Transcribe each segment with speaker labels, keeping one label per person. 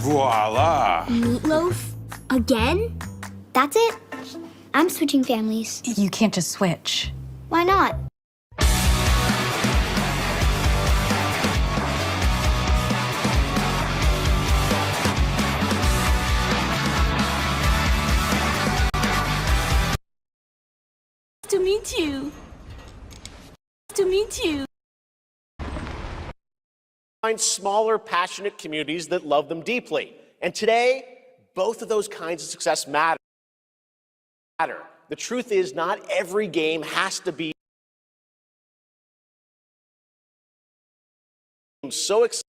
Speaker 1: Voila!
Speaker 2: Meatloaf? Again? That's it? I'm switching families.
Speaker 3: You can't just switch.
Speaker 2: Why not?
Speaker 4: To meet you. To meet you.
Speaker 5: Find smaller, passionate communities that love them deeply. And today, both of those kinds of success matter. The truth is, not every game has to be so exciting.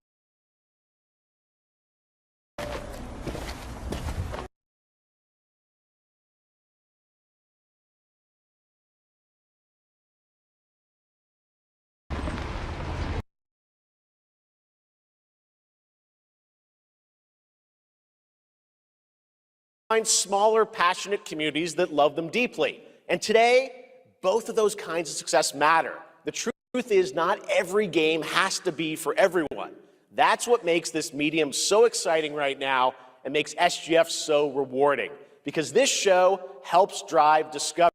Speaker 5: Find smaller, passionate communities that love them deeply. And today, both of those kinds of success matter. The truth is, not every game has to be for everyone. That's what makes this medium so exciting right now and makes SGF so rewarding, because this show helps drive discovery.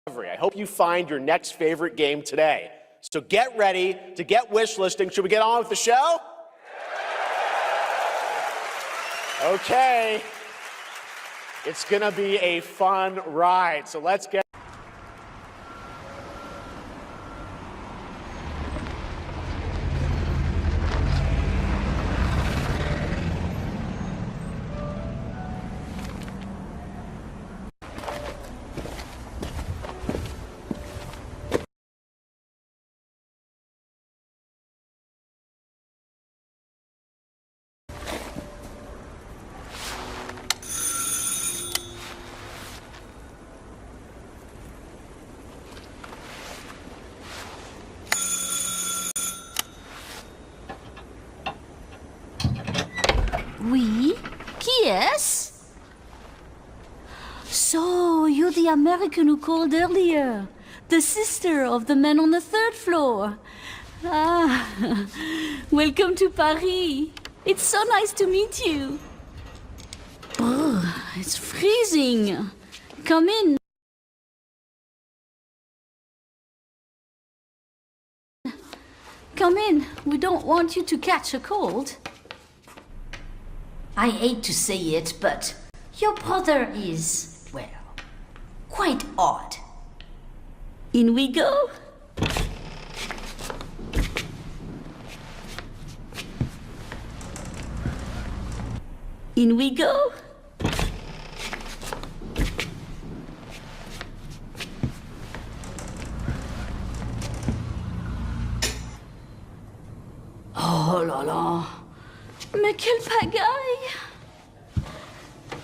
Speaker 5: I hope you find your next favorite game today. So get ready to get wish listing. Should we get on with the show? Okay, it's gonna be a fun ride, so let's get
Speaker 4: Oui? Qui est-ce? So, you're the American who called earlier. The sister of the man on the third floor. Ah, welcome to Paris. It's so nice to meet you. Brr, it's freezing. Come in. Come in. We don't want you to catch a cold. I hate to say it, but your brother is, well, quite odd. In we go. In we go. Oh là là. Mais quelle pagaille!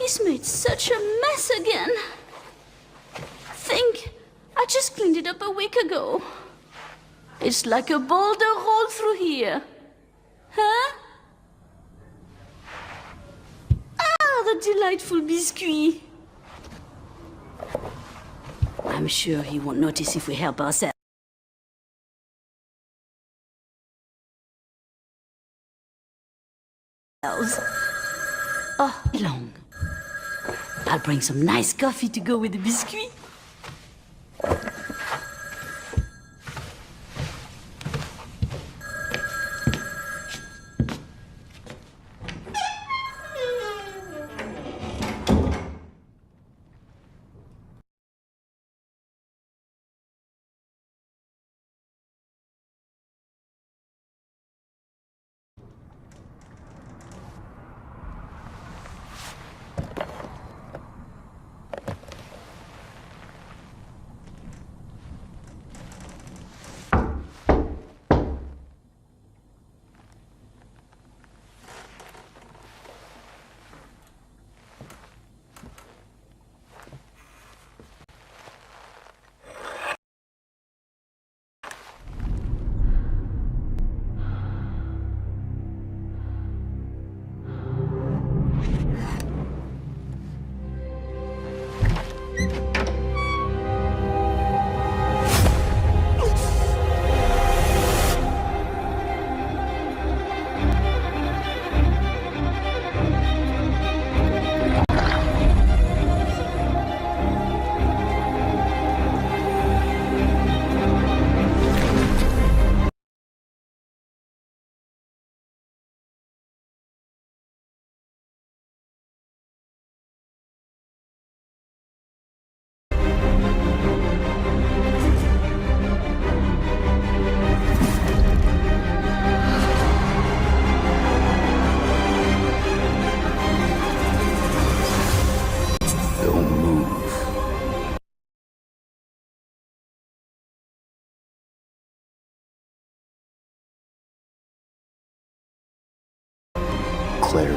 Speaker 4: He's made such a mess again. Think, I just cleaned it up a week ago. It's like a boulder rolled through here. Huh? Ah, the delightful biscuit. I'm sure he won't notice if we help ourselves. Oh, long. I'll bring some nice coffee to go with the biscuit.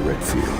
Speaker 1: Redfield.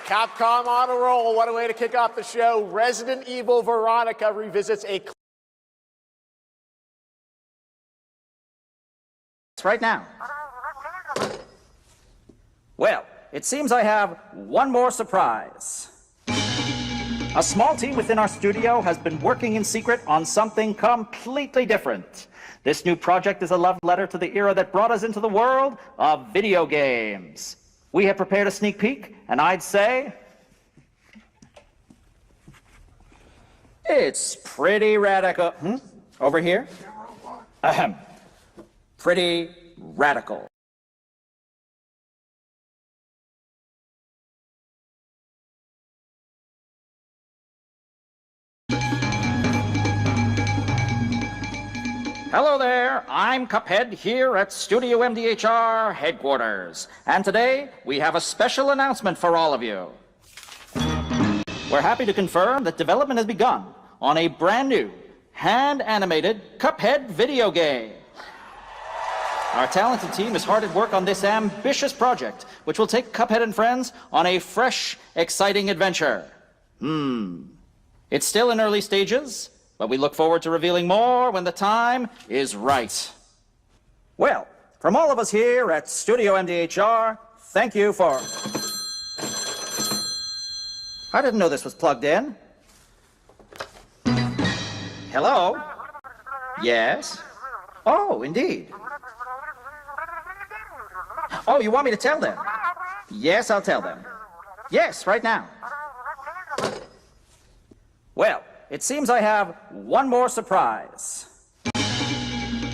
Speaker 5: Capcom on a roll. What a way to kick off the show. Resident Evil Veronica revisits a
Speaker 3: right now. Well, it seems I have one more surprise. A small team within our studio has been working in secret on something completely different. This new project is a love letter to the era that brought us into the world of video games. We have prepared a sneak peek, and I'd say it's pretty radical. Over here? Ahem. Pretty radical. Hello there, I'm Cuphead here at Studio MDHR headquarters. And today, we have a special announcement for all of you. We're happy to confirm that development has begun on a brand new, hand-animated Cuphead video game. Our talented team is hard at work on this ambitious project, which will take Cuphead and friends on a fresh, exciting adventure. It's still in early stages, but we look forward to revealing more when the time is right. Well, from all of us here at Studio MDHR, thank you for... I didn't know this was plugged in. Hello? Yes? Oh, indeed. Oh, you want me to tell them? Yes, I'll tell them. Yes, right now. Well, it seems I have one more surprise.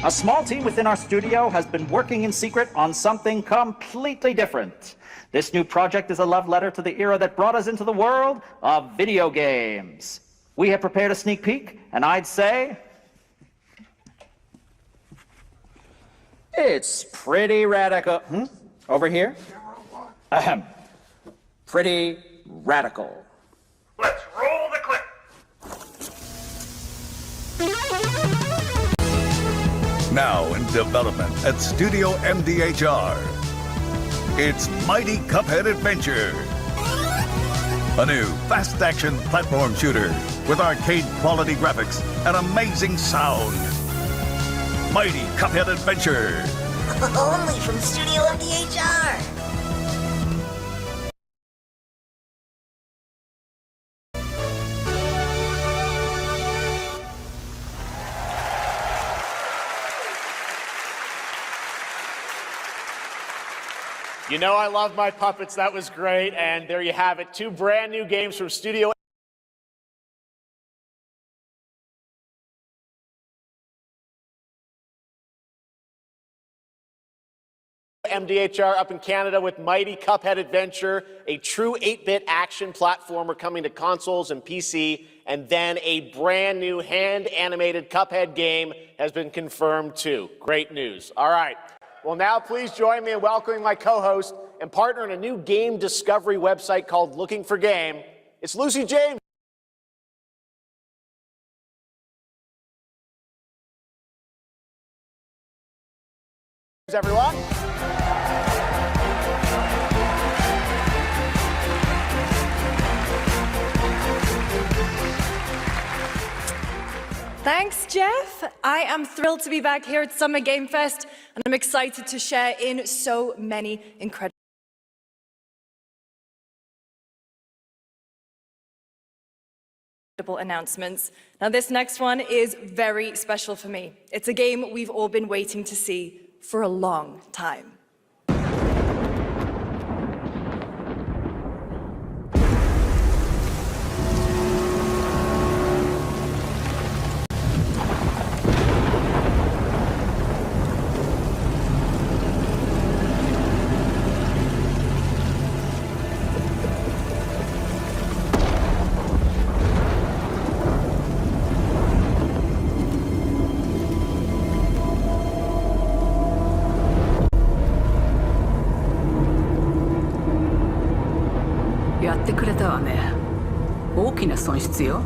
Speaker 3: A small team within our studio has been working in secret on something completely different. This new project is a love letter to the era that brought us into the world of video games. We have prepared a sneak peek, and I'd say it's pretty radical. Over here? Ahem. Pretty radical.
Speaker 6: Let's roll the clip.
Speaker 1: Now in development at Studio MDHR. It's Mighty Cuphead Adventure. A new fast-action platform shooter with arcade-quality graphics and amazing sound. Mighty Cuphead Adventure.
Speaker 7: Only from Studio MDHR.
Speaker 5: You know I love my puppets. That was great. And there you have it. 2 brand new games from Studio MDHR up in Canada with Mighty Cuphead Adventure, a true 8-bit action platformer coming to consoles and PC, and then a brand new hand-animated Cuphead game has been confirmed too. Great news. All right. Well, now please join me in welcoming my co-host and partner in a new game discovery website called Looking for Game. It's Lucy James. Everyone.
Speaker 8: Thanks, Jeff. I am thrilled to be back here at Summer Game Fest, and I'm excited to share in so many incredible announcements. Now, this next one is very special for me. It's a game we've all been waiting to see for a long time.
Speaker 9: やってくれたわね。大きな損失よ。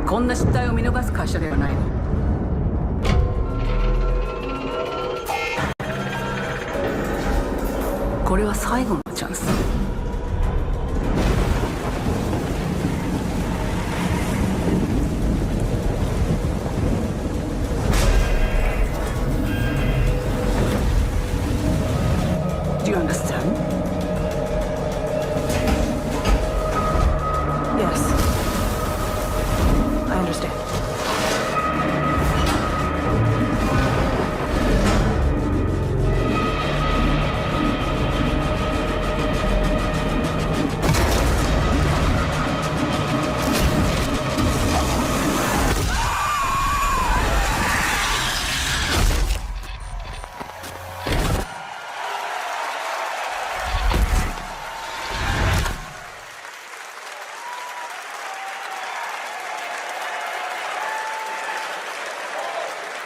Speaker 9: こんな失態を見逃す会社ではないの。これは最後のチャンス。Do you understand?
Speaker 8: Yes, I understand.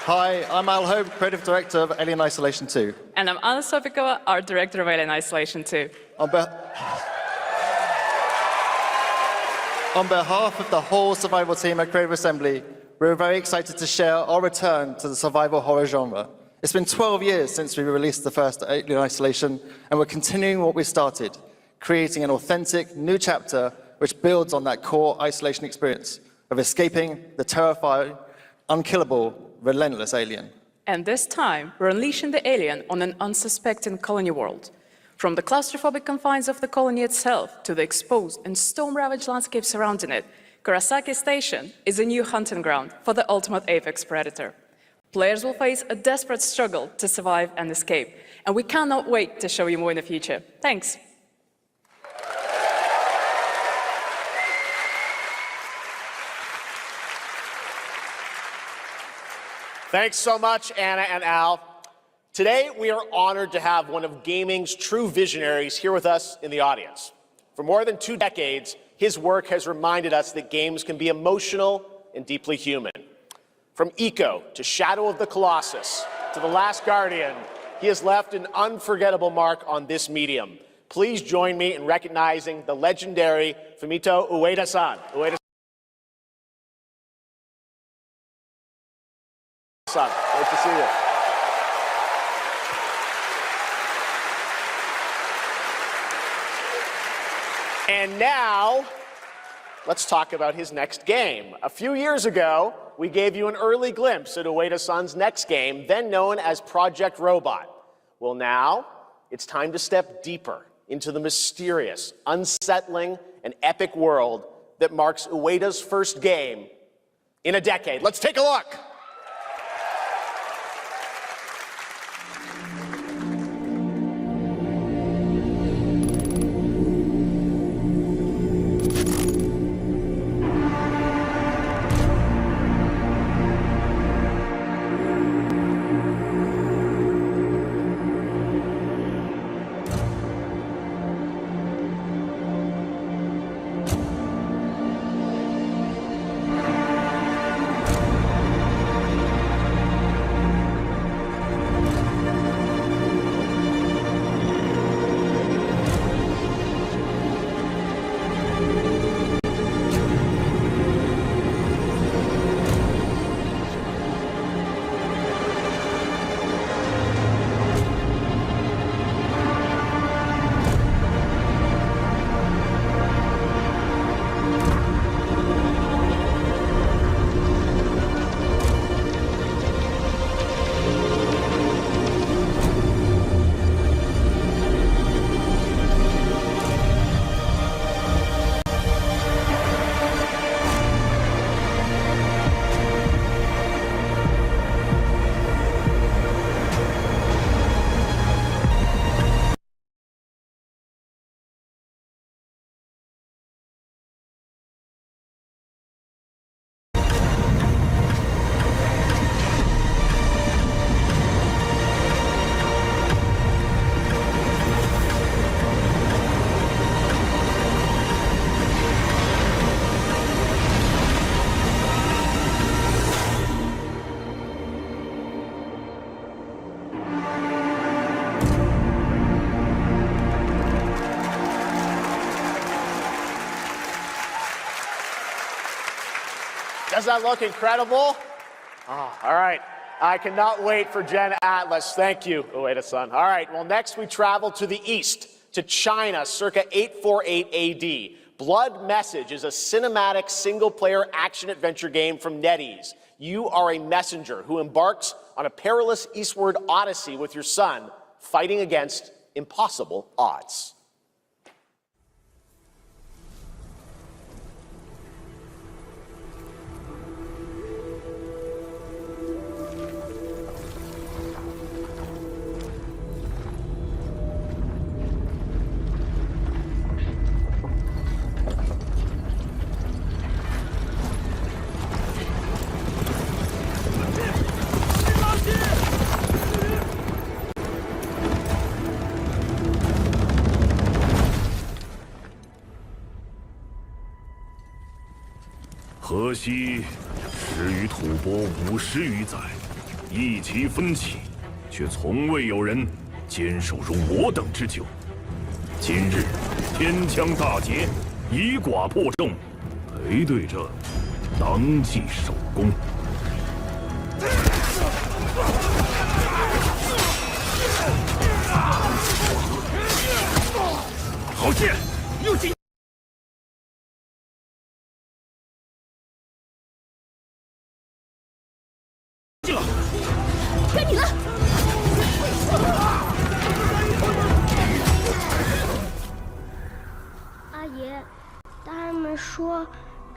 Speaker 10: Hi, I'm Al Hope, Creative Director of Alien Isolation 2.
Speaker 11: And I'm Anna Sovikova, Art Director of Alien Isolation 2.
Speaker 10: On behalf of the whole survival team at Creative Assembly, we're very excited to share our return to the survival horror genre. It's been 12 years since we released the first Alien Isolation, and we're continuing what we started, creating an authentic new chapter which builds on that core isolation experience of escaping the terrifying, unkillable, relentless alien.
Speaker 11: And this time, we're unleashing the alien on an unsuspecting colony world. From the claustrophobic confines of the colony itself to the exposed and storm-ravaged landscape surrounding it, Kurosaki Station is a new hunting ground for the ultimate apex predator. Players will face a desperate struggle to survive and escape, and we cannot wait to show you more in the future. Thanks.
Speaker 5: Thanks so much, Anna and Al. Today, we are honored to have one of gaming's true visionaries here with us in the audience. For more than 2 decades, his work has reminded us that games can be emotional and deeply human. From Ico to Shadow of the Colossus to The Last Guardian, he has left an unforgettable mark on this medium. Please join me in recognizing the legendary Fumito Ueda-san. Son, great to see you. And now, let's talk about his next game. A few years ago, we gave you an early glimpse at Ueda-san's next game, then known as Project Robot. Well, now, it's time to step deeper into the mysterious, unsettling, and epic world that marks Ueda's first game, in a decade. Let's take a look. Does that look incredible? Oh, all right. I cannot wait for Gen Atlas. Thank you, Ueda-san. All right, well, next we travel to the east, to China, circa 848 AD. Blood Message is a cinematic single-player action-adventure game from NetEase. You are a messenger who embarks on a perilous eastward odyssey with your son, fighting against impossible odds.
Speaker 12: 河西始于吐蕃50余载，意气奋起，却从未有人坚守如我等之久。今日天枪大捷，以寡破众，陪对着当即首功。好剑，又进。
Speaker 4: 该你了！
Speaker 2: 阿爷，大人们说，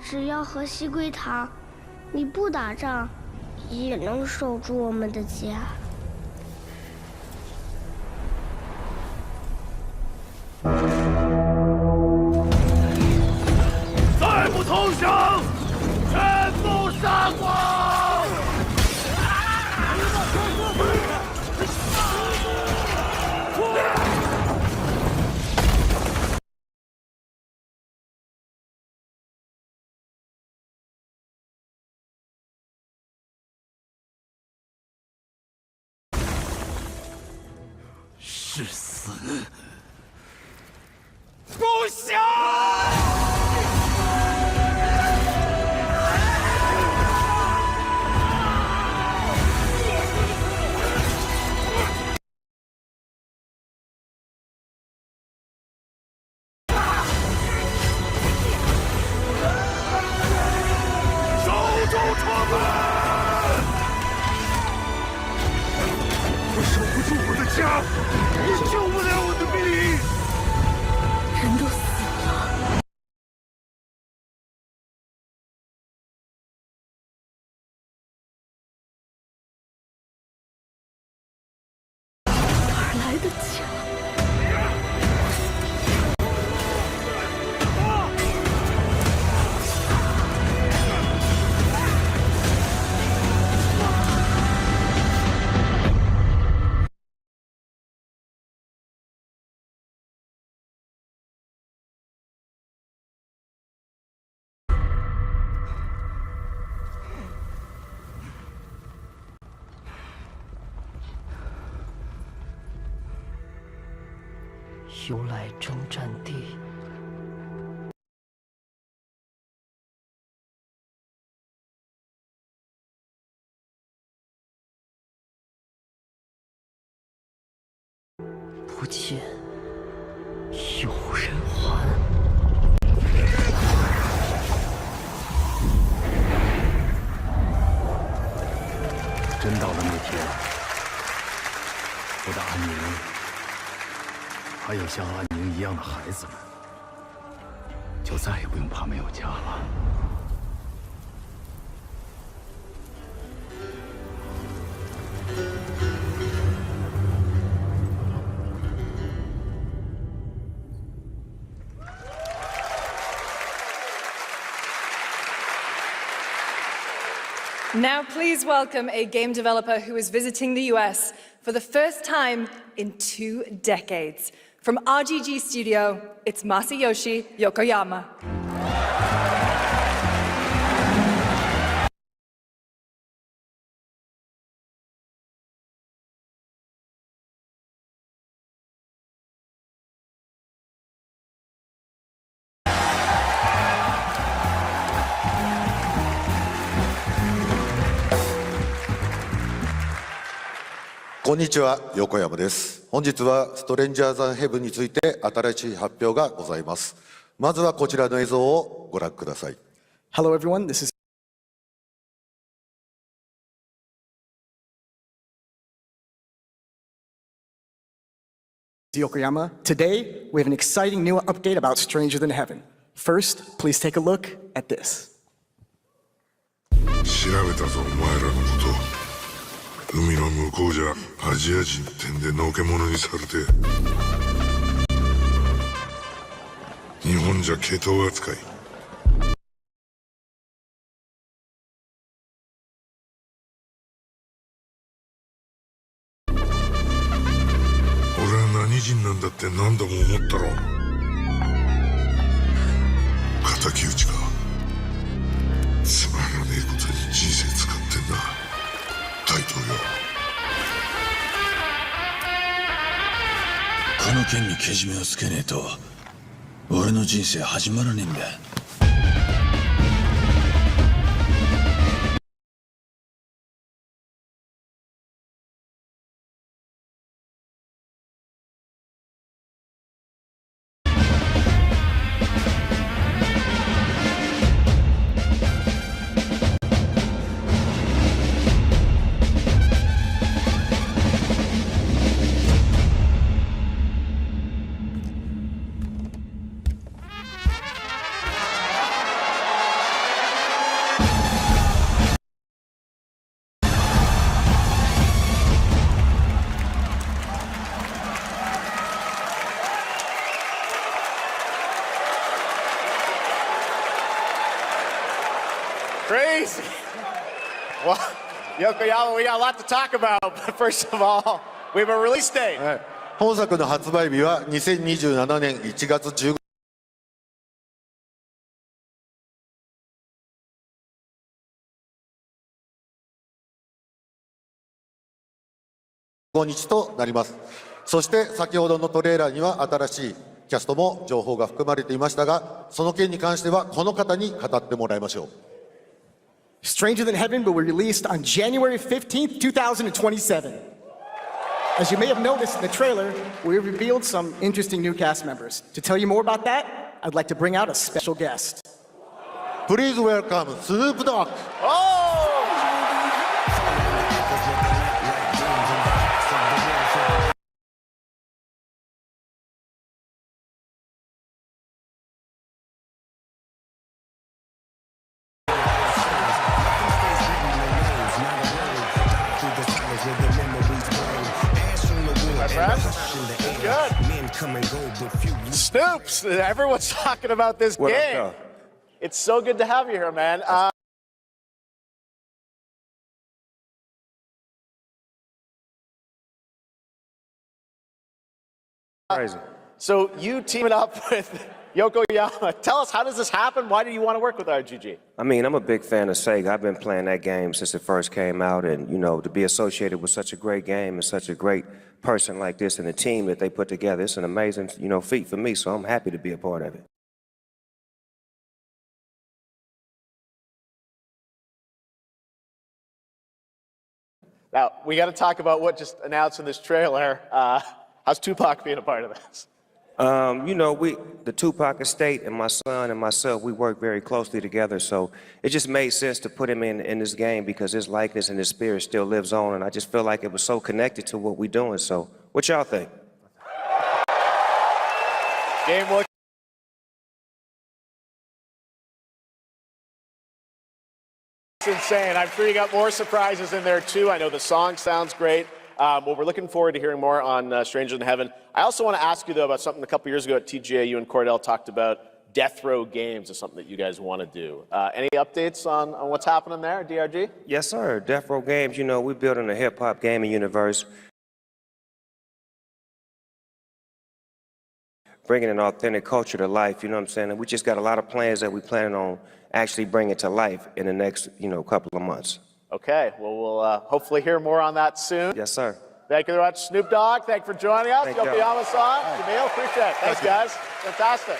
Speaker 2: 只要河西归唐，你不打仗，也能守住我们的家。
Speaker 12: 再不投降，全部杀光！是死
Speaker 6: 不行！
Speaker 12: 守住城门！我守不住我的家，我救不了我的兵。
Speaker 4: 人都死了，
Speaker 9: 由来征战地。不见有人还。
Speaker 12: 真到了那天，我的安宁，还有像安宁一样的孩子们，就再也不用怕没有家了。
Speaker 8: Now please welcome a game developer who is visiting the US for the first time in 2 decades. From RGG Studio, it's Masayoshi Yokoyama.
Speaker 13: Konnichiwa, こんにちは、横山です。本日はストレンジャーズ・ヘブンについて新しい発表がございます。まずはこちらの映像をご覧ください。
Speaker 14: Hello everyone, this is Yokoyama. Today, we have an exciting new update about Stranger Than Heaven. First, please take a look at this.
Speaker 15: 調べたぞ、お前らのこと。海の向こうじゃアジア人ってんでのけ者にされて、日本じゃ毛頭扱い。俺は何人なんだって何度も思ったろ。敵討ちか。つまらねえことに人生使ってんだ。大統領。
Speaker 16: この件にけじめをつけねえと俺の人生始まらねえんだ。
Speaker 5: Crazy. Well, Yokoyama, we got a lot to talk about, but first of all, we have a release date.
Speaker 13: 本作の発売日は2027年1月15日となります。そして先ほどのトレーラーには新しいキャストも情報が含まれていましたが、その件に関してはこの方に語ってもらいましょう。
Speaker 14: Stranger Than Heaven will be released on January 15th, 2027. As you may have noticed in the trailer, we revealed some interesting new cast members. To tell you more about that, I'd like to bring out a special guest.
Speaker 13: Please welcome Snoop Dogg.
Speaker 5: Snoops, everyone's talking about this game. It's so good to have you here, man. Crazy. So you teaming up with Yokoyama, tell us, how does this happen? Why do you want to work with RGG?
Speaker 17: I mean, I'm a big fan of Sega. I've been playing that game since it first came out, and, you know, to be associated with such a great game and such a great person like this and the team that they put together, it's an amazing, you know, feat for me, so I'm happy to be a part of it.
Speaker 5: Now, we got to talk about what just announced in this trailer. How's Tupac being a part of this?
Speaker 17: You know, the Tupac estate and my son and myself, we work very closely together, so it just made sense to put him in this game because his likeness and his spirit still lives on, and I just feel like it was so connected to what we're doing. So, what y'all think?
Speaker 5: Game look. It's insane. I'm sure you got more surprises in there too. I know the song sounds great. Well, we're looking forward to hearing more on Stranger Than Heaven. I also want to ask you, though, about something a couple years ago at TGA. You and Cordell talked about Death Row Games as something that you guys want to do. Any updates on what's happening there, DRG?
Speaker 17: Yes, sir. Death Row Games, you know, we're building a hip-hop gaming universe, bringing an authentic culture to life, you know what I'm saying? And we just got a lot of plans that we're planning on actually bringing to life in the next, you know, couple of months.
Speaker 5: Okay, well, we'll hopefully hear more on that soon.
Speaker 17: Yes, sir.
Speaker 5: Thank you very much, Snoop Dogg. Thank you for joining us.
Speaker 17: Thank you.
Speaker 5: Yokoyama-san, Jamil, appreciate it. Thanks, guys. Fantastic.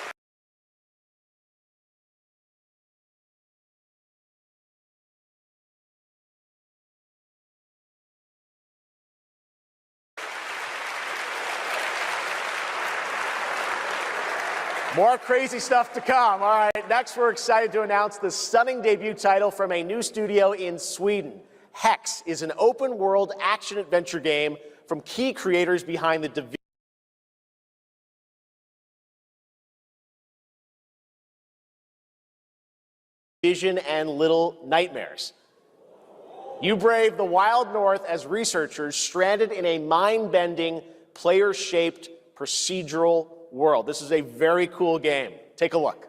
Speaker 5: More crazy stuff to come. All right, next we're excited to announce the stunning debut title from a new studio in Sweden. Hex is an open-world action-adventure game from key creators behind the Division and Little Nightmares. You brave the wild north as researchers stranded in a mind-bending, player-shaped procedural world. This is a very cool game. Take a look.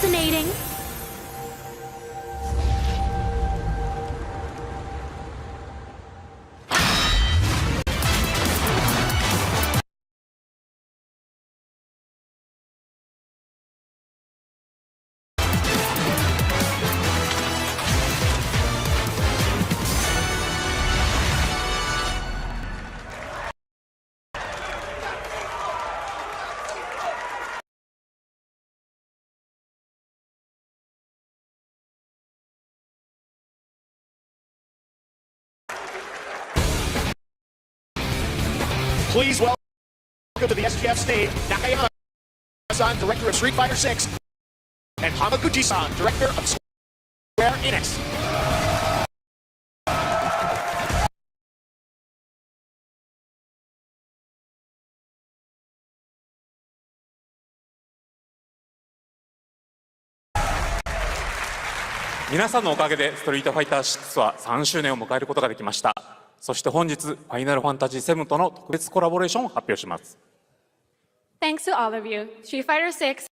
Speaker 4: Fascinating.
Speaker 5: Please welcome to the SGF stage, Nakayama-san, director of Street Fighter 6, and Hamaguchi-san, director of Square Enix.
Speaker 18: 皆さんのおかげでストリートファイター6は3周年を迎えることができました。そして本日、ファイナルファンタジー7との特別コラボレーションを発表します。
Speaker 19: Thanks to all of you. Street Fighter 6has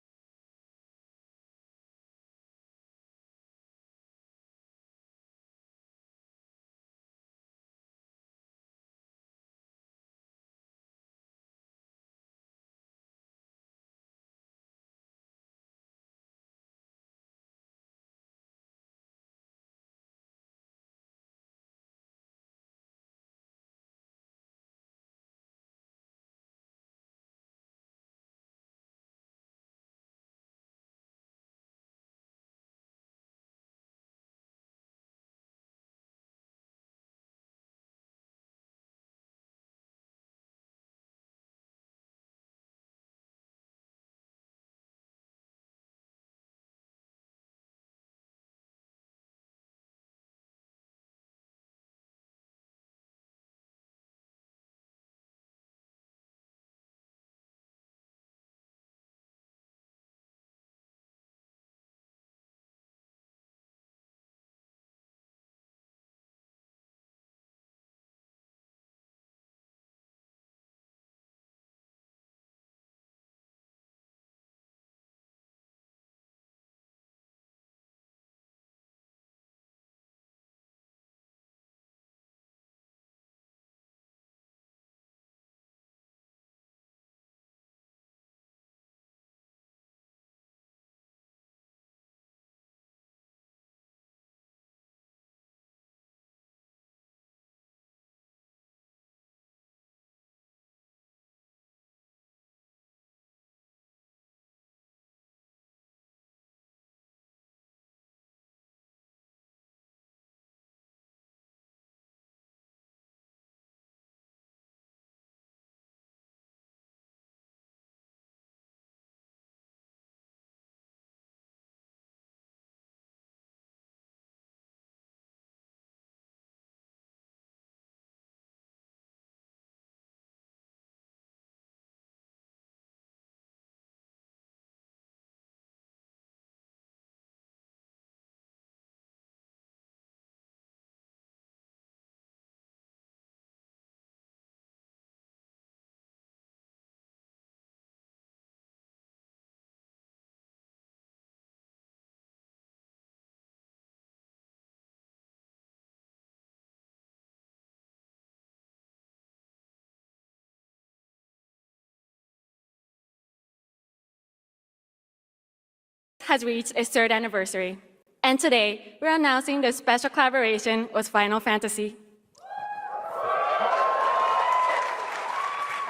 Speaker 19: reached its 3rd anniversary. And today, we're announcing the special collaboration with Final Fantasy.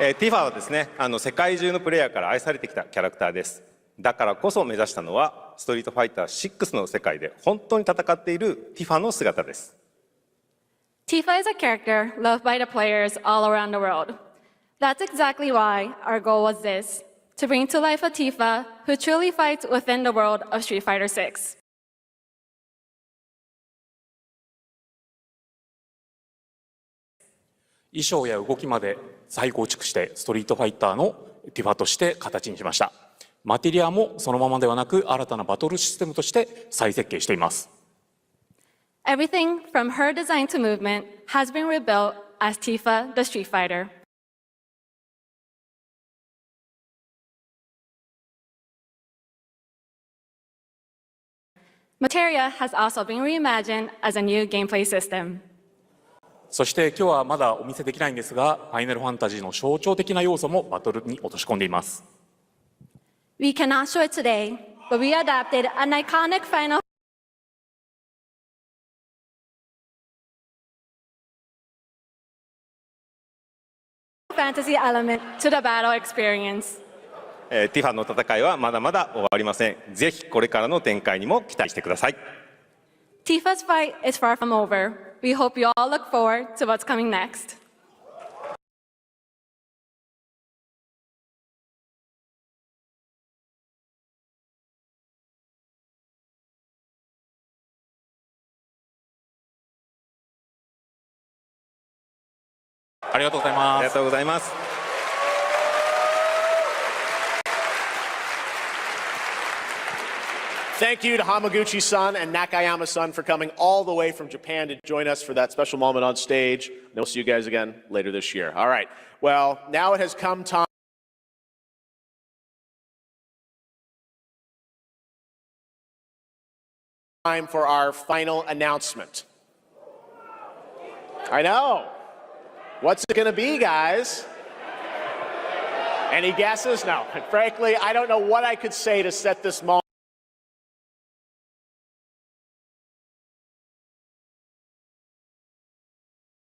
Speaker 20: TIFA はですね、世界中のプレイヤーから愛されてきたキャラクターです。だからこそ目指したのは、ストリートファイター6の世界で本当に戦っている TIFA の姿です。
Speaker 19: Tifa is a character loved by the players all around the world. That's exactly why our goal was this, to bring to life a Tifa who truly fights within the world of Street Fighter 6.
Speaker 18: 衣装や動きまで再構築してストリートファイターのティファとして形にしました。マテリアもそのままではなく新たなバトルシステムとして再設計しています。
Speaker 19: Everything from her design to movement has been rebuilt as Tifa the Street Fighter. Materia has also been reimagined as a new gameplay system.
Speaker 18: そして今日はまだお見せできないんですが、ファイナルファンタジーの象徴的な要素もバトルに落とし込んでいます。
Speaker 19: We cannot show it today, but we adapted an iconic Final Fantasy element to the battle experience.
Speaker 20: ティファの戦いはまだまだ終わりません。ぜひこれからの展開にも期待してください。
Speaker 19: Tifa's fight is far from over. We hope you all look forward to what's coming next.
Speaker 18: ありがとうございます。
Speaker 20: ありがとうございます。
Speaker 5: Thank you to Hamaguchi-san and Nakayama-san for coming all the way from Japan to join us for that special moment on stage. And we'll see you guys again later this year. All right. Well, now it has come time for our final announcement. I know. What's it going to be, guys? Any guesses? No. And frankly, I don't know what I could say to set this moment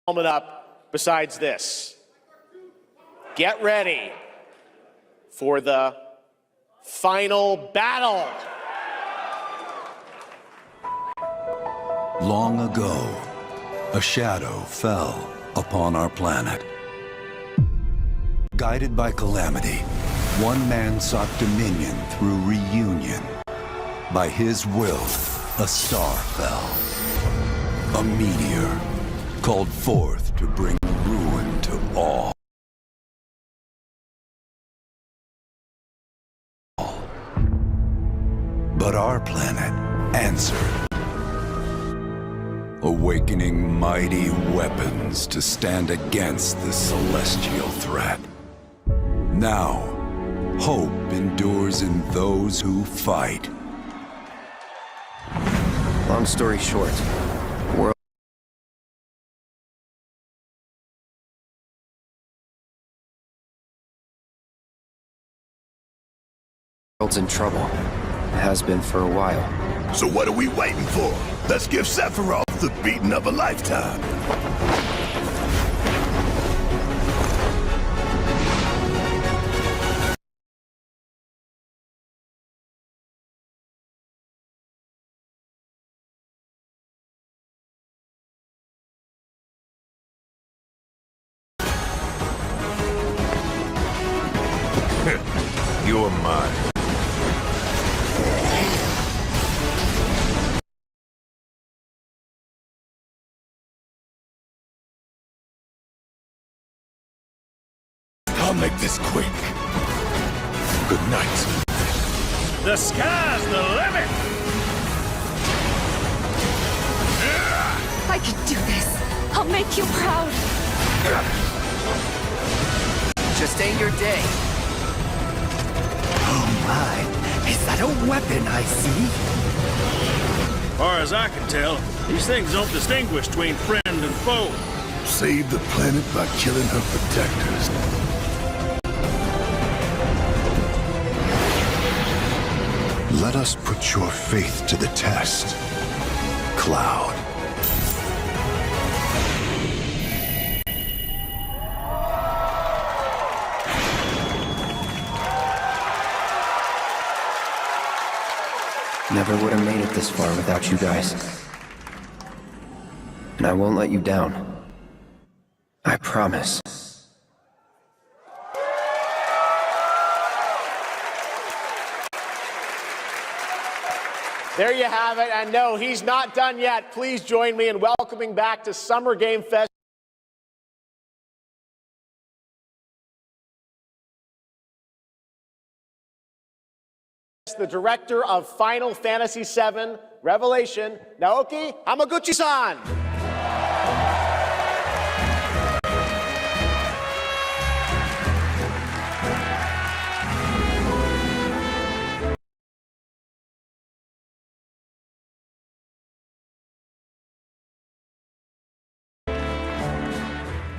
Speaker 5: up besides this. Get ready for the final battle.
Speaker 16: Long ago, a shadow fell upon our planet. Guided by calamity, one man sought dominion through reunion. By his will, a star fell. A meteor called forth to bring ruin to all. But our planet answered, awakening mighty weapons to stand against the celestial threat. Now, hope endures in those who fight.
Speaker 17: Long story short, world's in trouble. Has been for a while.
Speaker 15: So what are we waiting for? Let's give Sephiroth the beating of a lifetime. You're mine. I'll make this quick. Good night.
Speaker 6: The sky's the limit!
Speaker 4: I can do this. I'll make you proud.
Speaker 21: Just ain't your day. Oh my, is that a weapon I see?
Speaker 6: Far as I can tell, these things don't distinguish between friend and foe.
Speaker 15: Save the planet by killing her protectors. Let us put your faith to the test, Cloud.
Speaker 17: never would have made it this far without you guys. And I won't let you down. I promise.
Speaker 5: There you have it. And no, he's not done yet. Please join me in welcoming back to Summer Game Fest the director of Final Fantasy VII Revelation, Naoki Hamaguchi-san.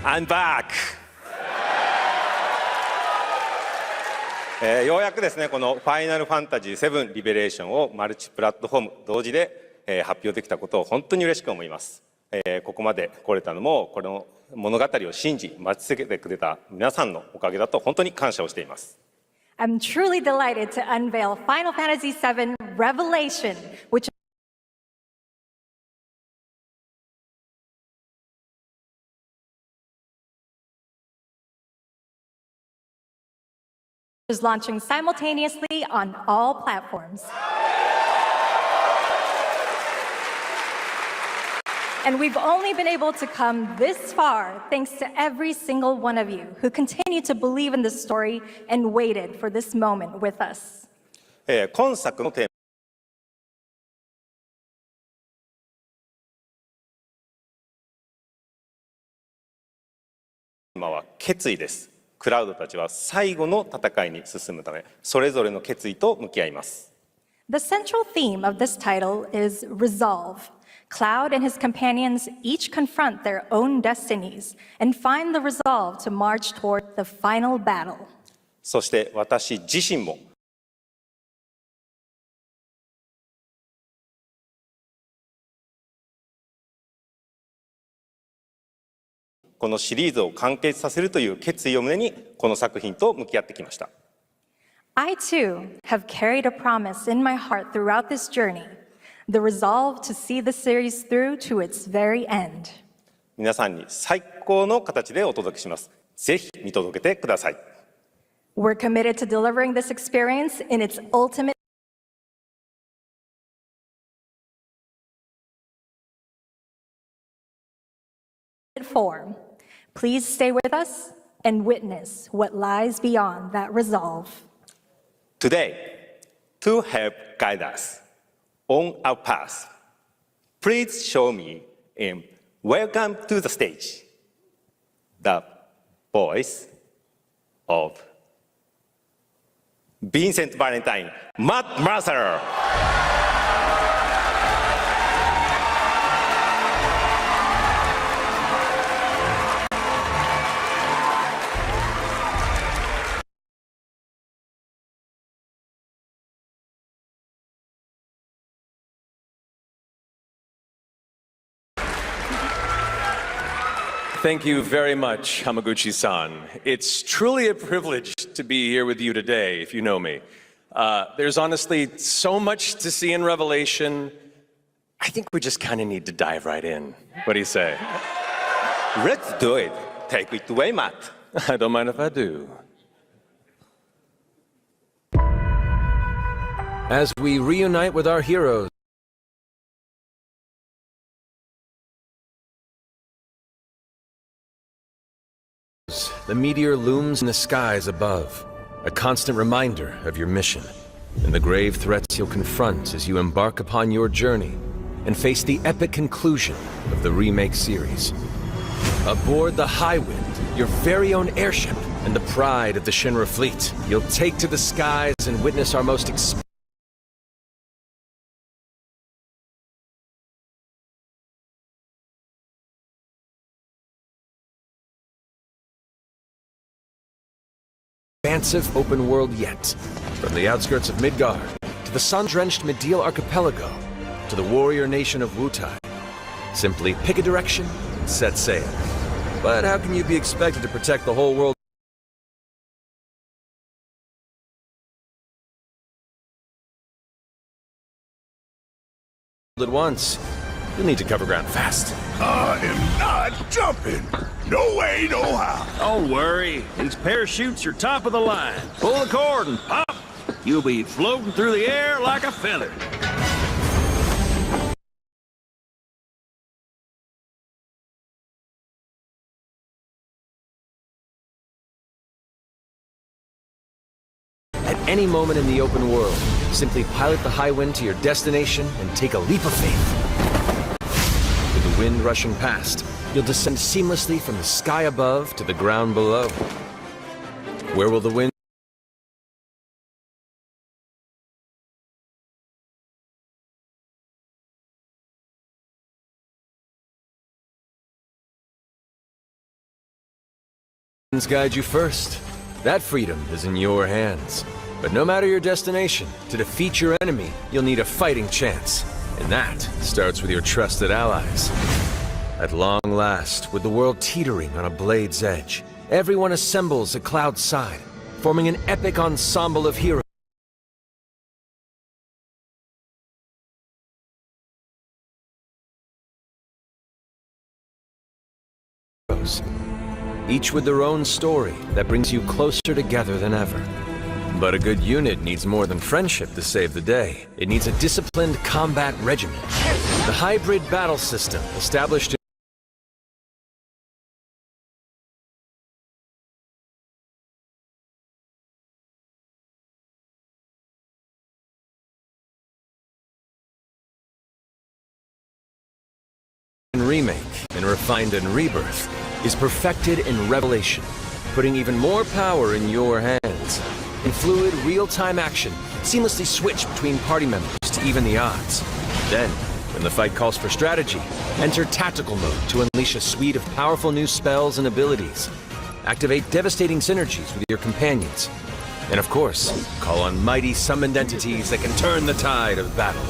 Speaker 20: I'm back! ようやくですね、このファイナルファンタジー7リベレーションをマルチプラットフォーム同時で発表できたことを本当に嬉しく思います。ここまで来れたのも、この物語を信じ、待ち続けてくれた皆さんのおかげだと本当に感謝をしています。
Speaker 22: I'm truly delighted to unveil Final Fantasy VII Revelation, which is launching simultaneously on all platforms. And we've only been able to come this far thanks to every single one of you who continue to believe in this story and waited for this moment with us.
Speaker 20: 今作のテーマは決意です。クラウドたちは最後の戦いに進むため、それぞれの決意と向き合います。
Speaker 22: The central theme of this title is resolve. Cloud and his companions each confront their own destinies and find the resolve to march toward the final battle.
Speaker 20: そして私自身もこのシリーズを完結させるという決意を胸にこの作品と向き合ってきました。
Speaker 22: I too have carried a promise in my heart throughout this journey, the resolve to see the series through to its very end.
Speaker 20: 皆さんに最高の形でお届けします。ぜひ見届けてください。
Speaker 22: We're committed to delivering this experience in its ultimate form. Please stay with us and witness what lies beyond that resolve.
Speaker 20: Today, to help guide us on our path, please show me and welcome to the stage the voice of Vincent Valentine, Matt Mercer.
Speaker 1: Thank you very much, Hamaguchi-san. It's truly a privilege to be here with you today, if you know me. There's honestly so much to see in Revelation. I think we just kind of need to dive right in. What do you say?
Speaker 20: Let's do it. Take it away, Matt.
Speaker 1: I don't mind if I do.
Speaker 3: As we reunite with our heroes, the meteor looms in the skies above, a constant reminder of your mission and the grave threats you'll confront as you embark upon your journey and face the epic conclusion of the remake series. Aboard the Highwind, your very own airship and the pride of the Shinra fleet, you'll take to the skies and witness our most expansive open world yet. From the outskirts of Midgard, to the sun-drenched Mideel archipelago, to the warrior nation of Wutai. Simply pick a direction and set sail. But how can you be expected to protect the whole world at once? You'll need to cover ground fast.
Speaker 6: I am not jumping. No way, no how. Don't worry. These parachutes are top of the line. Pull the cord and pop. You'll be floating through the air like a feather.
Speaker 3: At any moment in the open world, simply pilot the Highwind to your destination and take a leap of faith. With the wind rushing past, you'll descend seamlessly from the sky above to the ground below. Where will the wind guide you first? That freedom is in your hands. But no matter your destination, to defeat your enemy, you'll need a fighting chance. And that starts with your trusted allies. At long last, with the world teetering on a blade's edge, everyone assembles at Cloud's side, forming an epic ensemble of heroes. Each with their own story that brings you closer together than ever. But a good unit needs more than friendship to save the day. It needs a disciplined combat regiment. The hybrid battle system established in Remake and refined in Rebirth is perfected in Revelation, putting even more power in your hands. In fluid, real-time action, seamlessly switch between party members to even the odds. Then, when the fight calls for strategy, enter tactical mode to unleash a suite of powerful new spells and abilities. Activate devastating synergies with your companions. And of course, call on mighty summoned entities that can turn the tide of battle.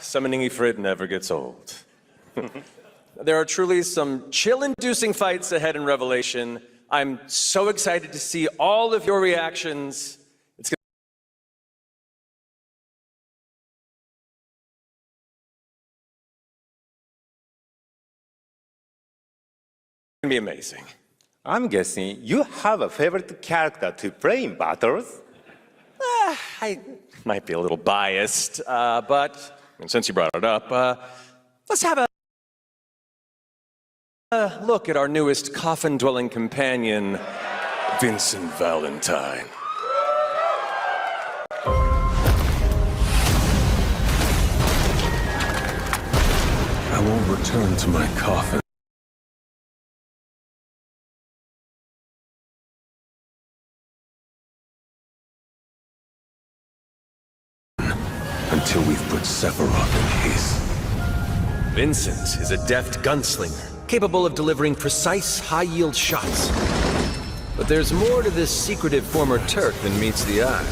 Speaker 1: Summoning Ifrit never gets old. There are truly some chill-inducing fights ahead in Revelation. I'm so excited to see all of your reactions. It's going to be amazing.
Speaker 20: I'm guessing you have a favorite character to play in battles?
Speaker 1: I might be a little biased, but since you brought it up, let's have a look at our newest coffin-dwelling companion, Vincent Valentine.
Speaker 3: I won't return to my coffin until we've put Sephiroth in his. Vincent is a deft gunslinger, capable of delivering precise, high-yield shots. But there's more to this secretive former Turk than meets the eye.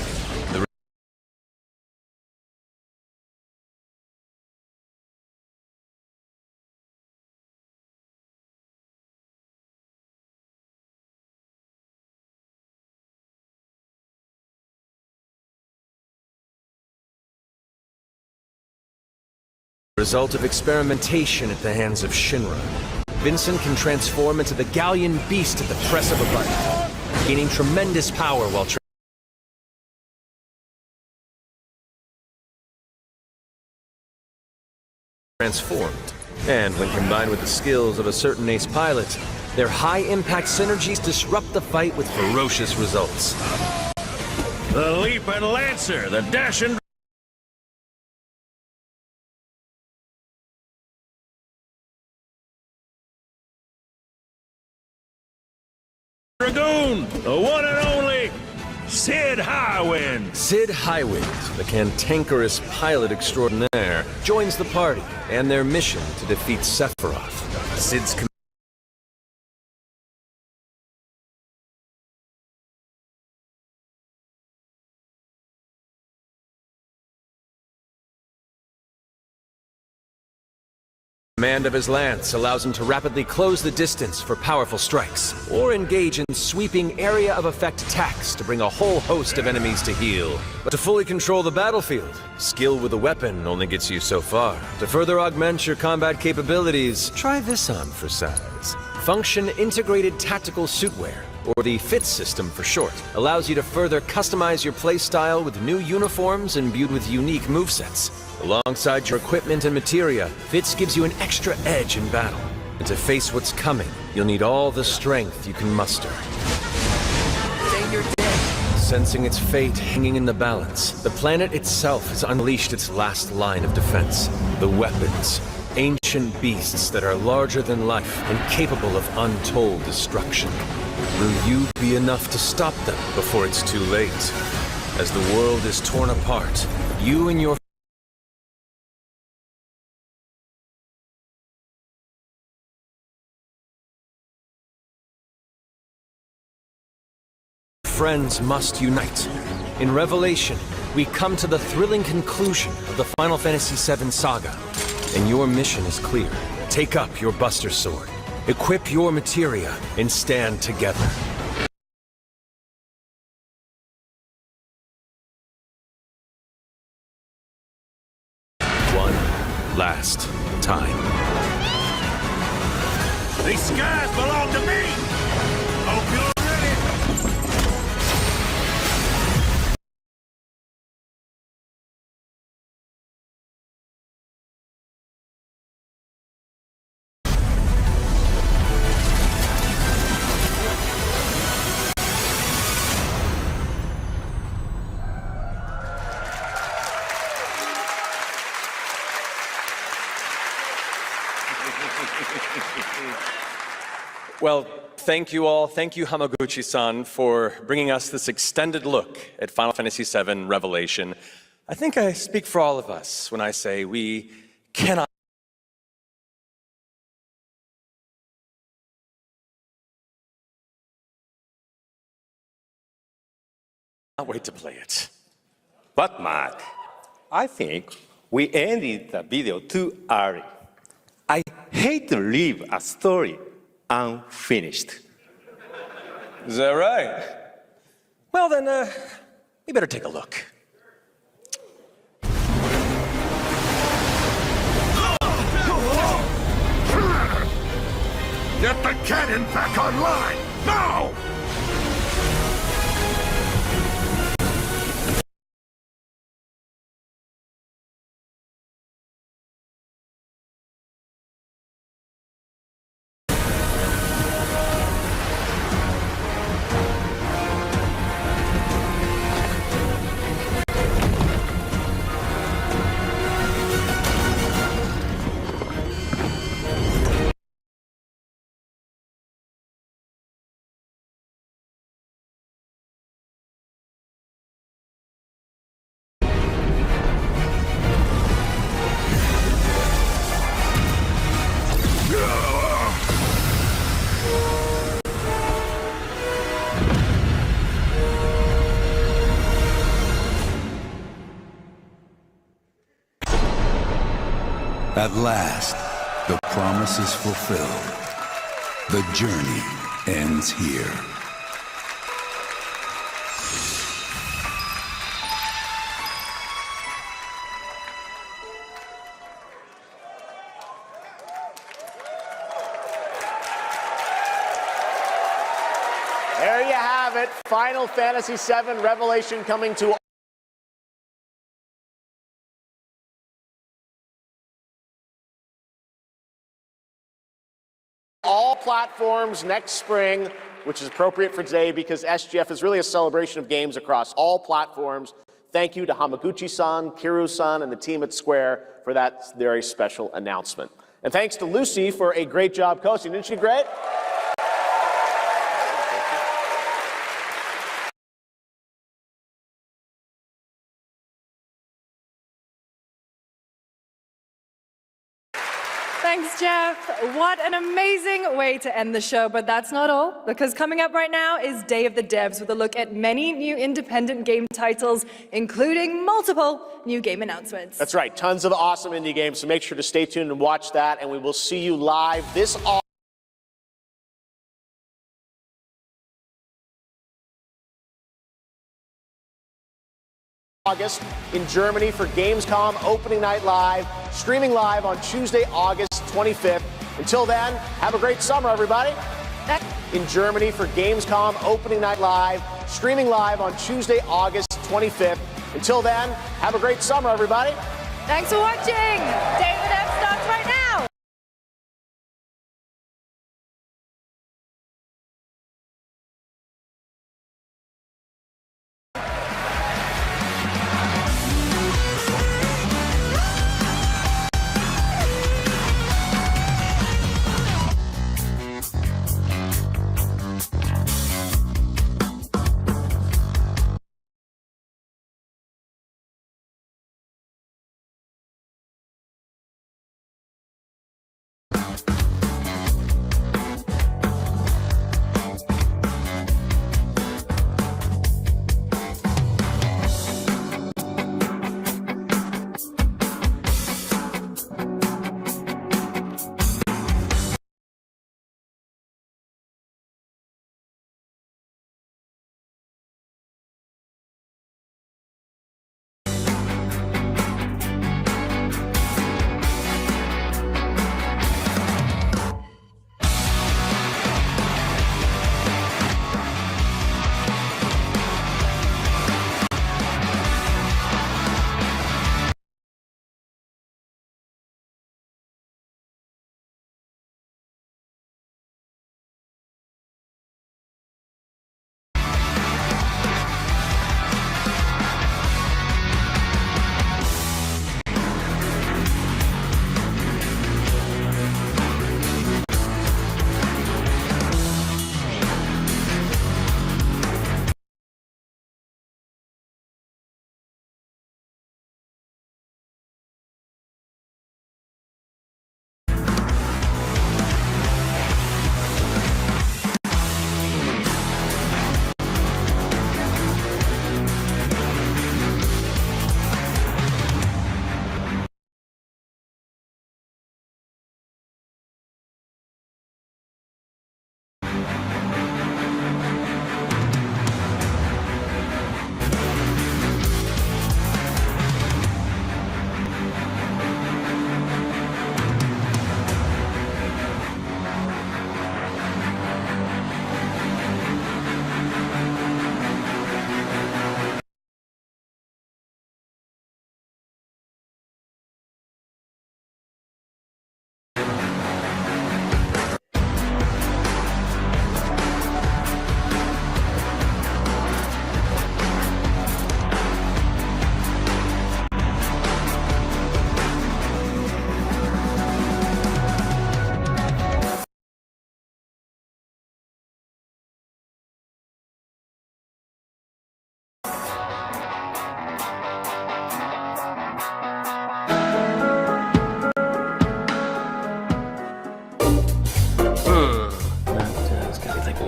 Speaker 3: The result of experimentation at the hands of Shinra. Vincent can transform into the Gallian beast at the press of a button, gaining tremendous power while transformed. And when combined with the skills of a certain ace pilot, their high-impact synergies disrupt the fight with ferocious results.
Speaker 6: The Leaping Lancer, the Dashing Dragoon, the one and only Sid Highwind.
Speaker 3: Sid Highwind, the cantankerous pilot extraordinaire, joins the party and their mission to defeat Sephiroth. Sid's command of his lance allows him to rapidly close the distance for powerful strikes, or engage in sweeping area of effect attacks to bring a whole host of enemies to heal. But to fully control the battlefield, skill with a weapon only gets you so far. To further augment your combat capabilities, try this on for size. Function Integrated Tactical Suitwear, or the FITS system for short, allows you to further customize your playstyle with new uniforms imbued with unique movesets. Alongside your equipment and materia, FITS gives you an extra edge in battle. And to face what's coming, you'll need all the strength you can muster. Sensing its fate hanging in the balance, the planet itself has unleashed its last line of defense. The weapons. Ancient beasts that are larger than life and capable of untold destruction. Will you be enough to stop them before it's too late? As the world is torn apart, you and your friends must unite. In Revelation, we come to the thrilling conclusion of the Final Fantasy VII saga. And your mission is clear. Take up your Buster Sword, equip your materia, and stand together. One last time.
Speaker 6: These skies belong to me! Hope you're ready!
Speaker 1: Well, thank you all. Thank you, Hamaguchi-san, for bringing us this extended look at Final Fantasy VII Revelation. I think I speak for all of us when I say we cannot wait to play it.
Speaker 20: But Mark, I think we ended the video too early. I hate to leave a story unfinished.
Speaker 1: Is that right? Well, then, we better take a look.
Speaker 12: Get the cannon back online, now!
Speaker 16: At last, the promise is fulfilled. The journey ends here.
Speaker 5: There you have it. Final Fantasy VII Revelation coming to all platforms next spring, which is appropriate for today because SGF is really a celebration of games across all platforms. Thank you to Hamaguchi-san, Kiryu-san, and the team at Square for that very special announcement. And thanks to Lucy for a great job coaching. Didn't she great?
Speaker 8: Thanks, Jeff. What an amazing way to end the show. But that's not all, because coming up right now is Day of the Devs with a look at many new independent game titles, including multiple new game announcements.
Speaker 5: That's right. Tons of awesome indie games, so make sure to stay tuned and watch that, and we will see you live this August in Germany for Gamescom Opening Night Live, streaming live on Tuesday, August 25th. Until then, have a great summer, everybody. In Germany for Gamescom Opening Night Live, streaming live on Tuesday, August 25th. Until then, have a great summer, everybody.
Speaker 8: Thanks for watching. Day of the Devs starts right now.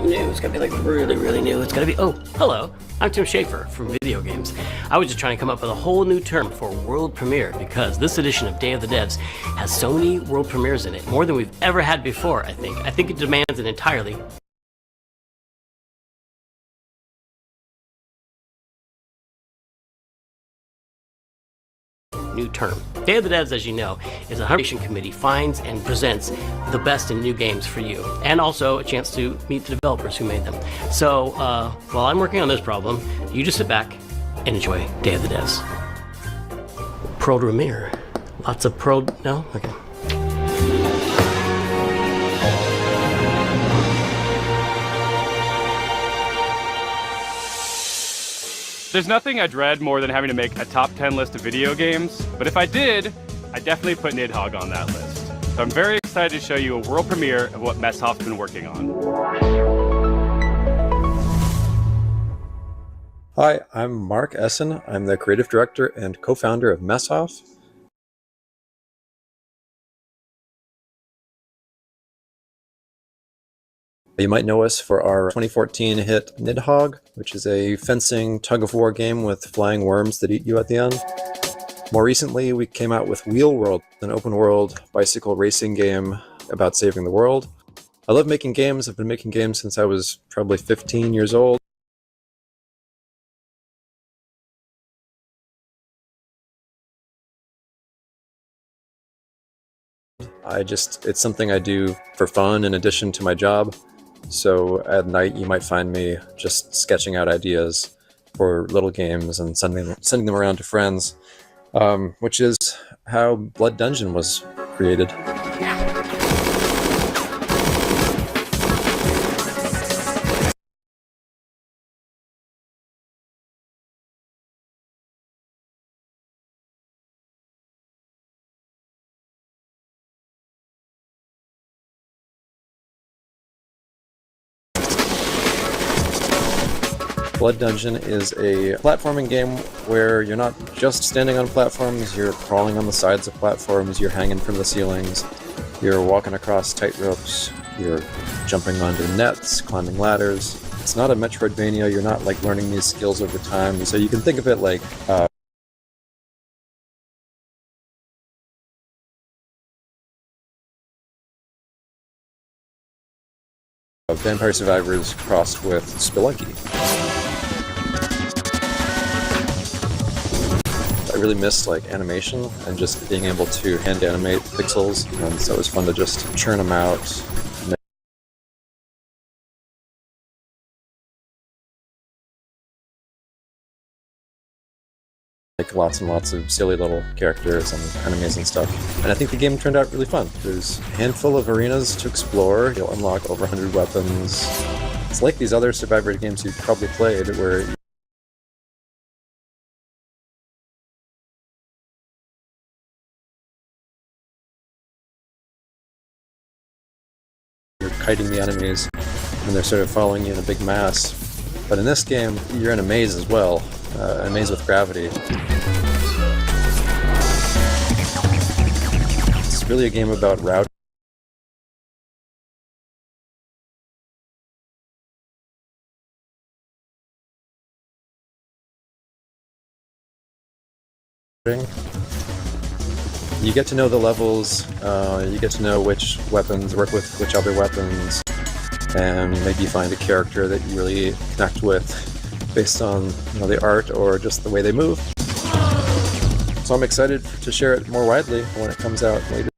Speaker 7: new. It's gotta be like really, really new. It's gotta be, oh, hello, I'm Tim Schafer from Video Games. I was just trying to come up with a whole new term for world premiere because this edition of Day of the Devs has so many world premieres in it, more than we've ever had before, I think. I think it demands an entirely new term. Day of the Devs, as you know, is a curation committee finds and presents the best in new games for you, and also a chance to meet the developers who made them. So while I'm working on this problem, you just sit back and enjoy Day of the Devs. Pro premiere. Lots of pro. No? Okay.
Speaker 10: There's nothing I dread more than having to make a top 10 list of video games, but if I did, I'd definitely put Nidhogg on that list. So I'm very excited to show you a world premiere of what Messhoff's been working on.
Speaker 23: Hi, I'm Mark Essen. I'm the creative director and co-founder of Messhoff. You might know us for our 2014 hit Nidhogg, which is a fencing tug-of-war game with flying worms that eat you at the end. More recently, we came out with Wheel World, an open-world bicycle racing game about saving the world. I love making games. I've been making games since I was probably 15 years old. It's something I do for fun in addition to my job. So at night you might find me just sketching out ideas for little games and sending them around to friends, which is how Blood Dungeon was created. Blood Dungeon is a platforming game where you're not just standing on platforms, you're crawling on the sides of platforms, you're hanging from the ceilings, you're walking across tight ropes, you're jumping onto nets, climbing ladders. It's not a Metroidvania, you're not like learning these skills over time, so you can think of it like Vampire Survivors crossed with Spelunky. I really missed like animation and just being able to hand animate pixels, and so it was fun to just churn them out. Make lots and lots of silly little characters and amazing stuff. And I think the game turned out really fun. There's a handful of arenas to explore. You'll unlock over 100 weapons. It's like these other Survivor games you've probably played where you're kiting the enemies and they're sort of following you in a big mass. But in this game, you're in a maze as well, a maze with gravity. It's really a game about routing. You get to know the levels, you get to know which weapons work with which other weapons, and maybe you find a character that you really connect with based on the art or just the way they move. So I'm excited to share it more widely when it comes out later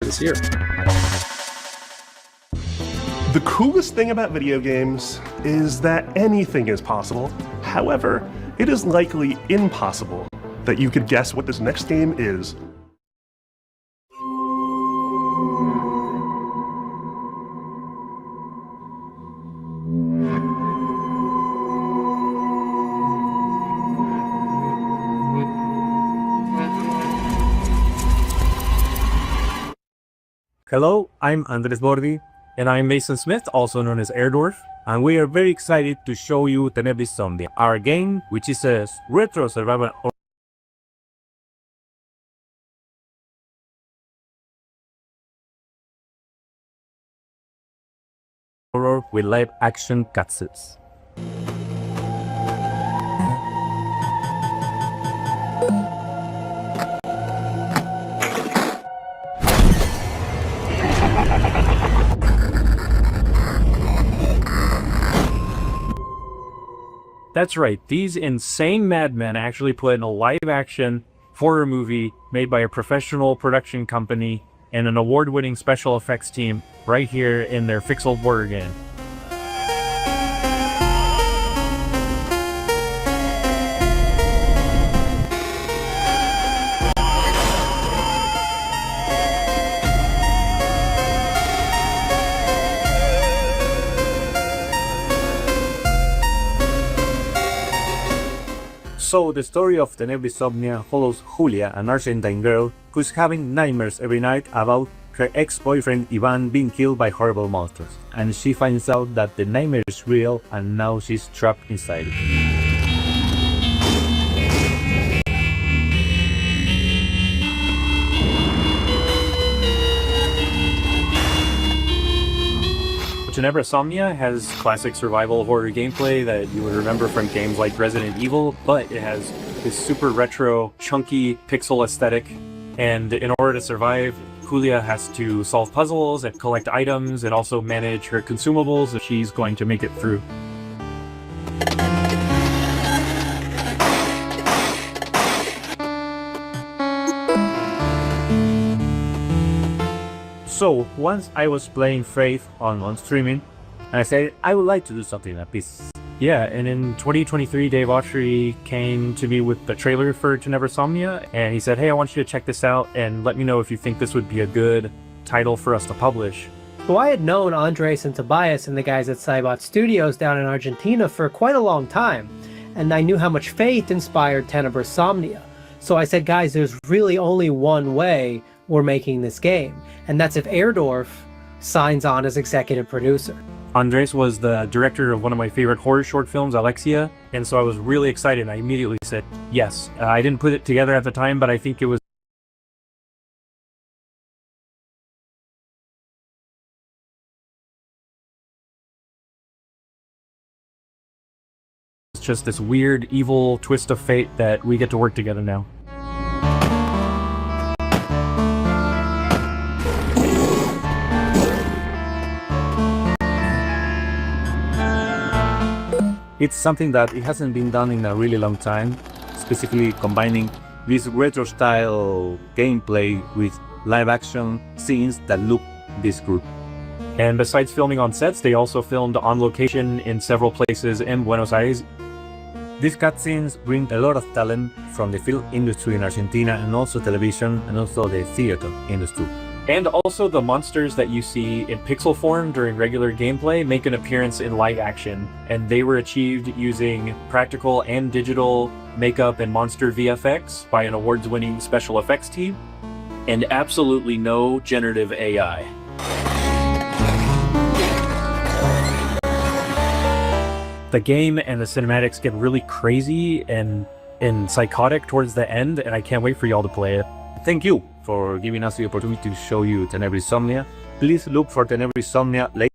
Speaker 23: this year.
Speaker 24: The coolest thing about video games is that anything is possible. However, it is likely impossible that you could guess what this next game is.
Speaker 25: Hello, I'm Andres Bordi, and I'm Mason Smith, also known as Airdwarf, and we are very excited to show you Tenebris Somnia, our game, which is a retro survival horror with live-action cutscenes. That's right, these insane madmen actually put in a live-action horror movie made by a professional production company and an award-winning special effects team right here in their Pixel horror game. So, the story of Tenebrisomnia follows Julia, an Argentine girl who's having nightmares every night about her ex-boyfriend Ivan being killed by horrible monsters. And she finds out that the nightmare is real and now she's trapped inside it. Tenebrisomnia has classic survival horror gameplay that you would remember from games like Resident Evil, but it has this super retro, chunky pixel aesthetic, and in order to survive, Julia has to solve puzzles and collect items and also manage her consumables if she's going to make it through. So, once I was playing Faith on streaming, and I said, I would like to do something like this. Yeah, and in 2023, Dave Autry came to me with the trailer for Tenebrisomnia, and he said, hey, I want you to check this out, and let me know if you think this would be a good title for us to publish.
Speaker 2: So I had known Andres and Tobias and the guys at Cybot Studios down in Argentina for quite a long time, and I knew how much Faith inspired Tenebrisomnia. So I said, guys, there's really only one way we're making this game, and that's if Airdorf signs on as executive producer.
Speaker 25: Andres was the director of one of my favorite horror short films, Alexia, and so I was really excited. I immediately said yes. I didn't put it together at the time, but I think it was just this weird, evil twist of fate that we get to work together now. It's something that it hasn't been done in a really long time, specifically combining this retro style gameplay with live action scenes that look this good. And besides filming on sets, they also filmed on location in several places in Buenos Aires. These cutscenes bring a lot of talent from the film industry in Argentina and also television and also the theater industry. And also the monsters that you see in pixel form during regular gameplay make an appearance in live action, and they were achieved using practical and digital makeup and monster VFX by an awards-winning special effects team, and absolutely no generative AI. The game and the cinematics get really crazy and psychotic towards the end, and I can't wait for y'all to play it. Thank you for giving us the opportunity to show you Tenebrisomnia. Please look for Tenebrisomnia later.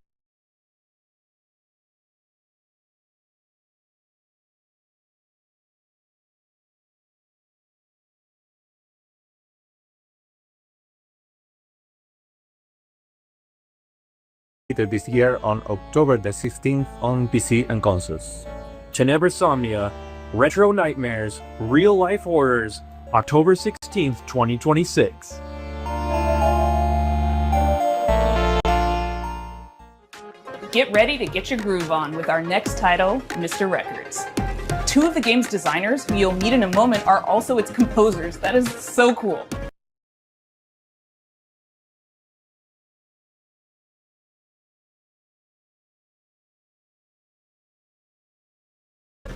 Speaker 25: This year on October the 16th on PC and consoles. Tenebrisomnia, Retro Nightmares, Real Life Horrors, October 16th, 2026.
Speaker 9: Get ready to get your groove on with our next title, Mr. Records. Two of the game's designers, who you'll meet in a moment, are also its composers. That is so cool.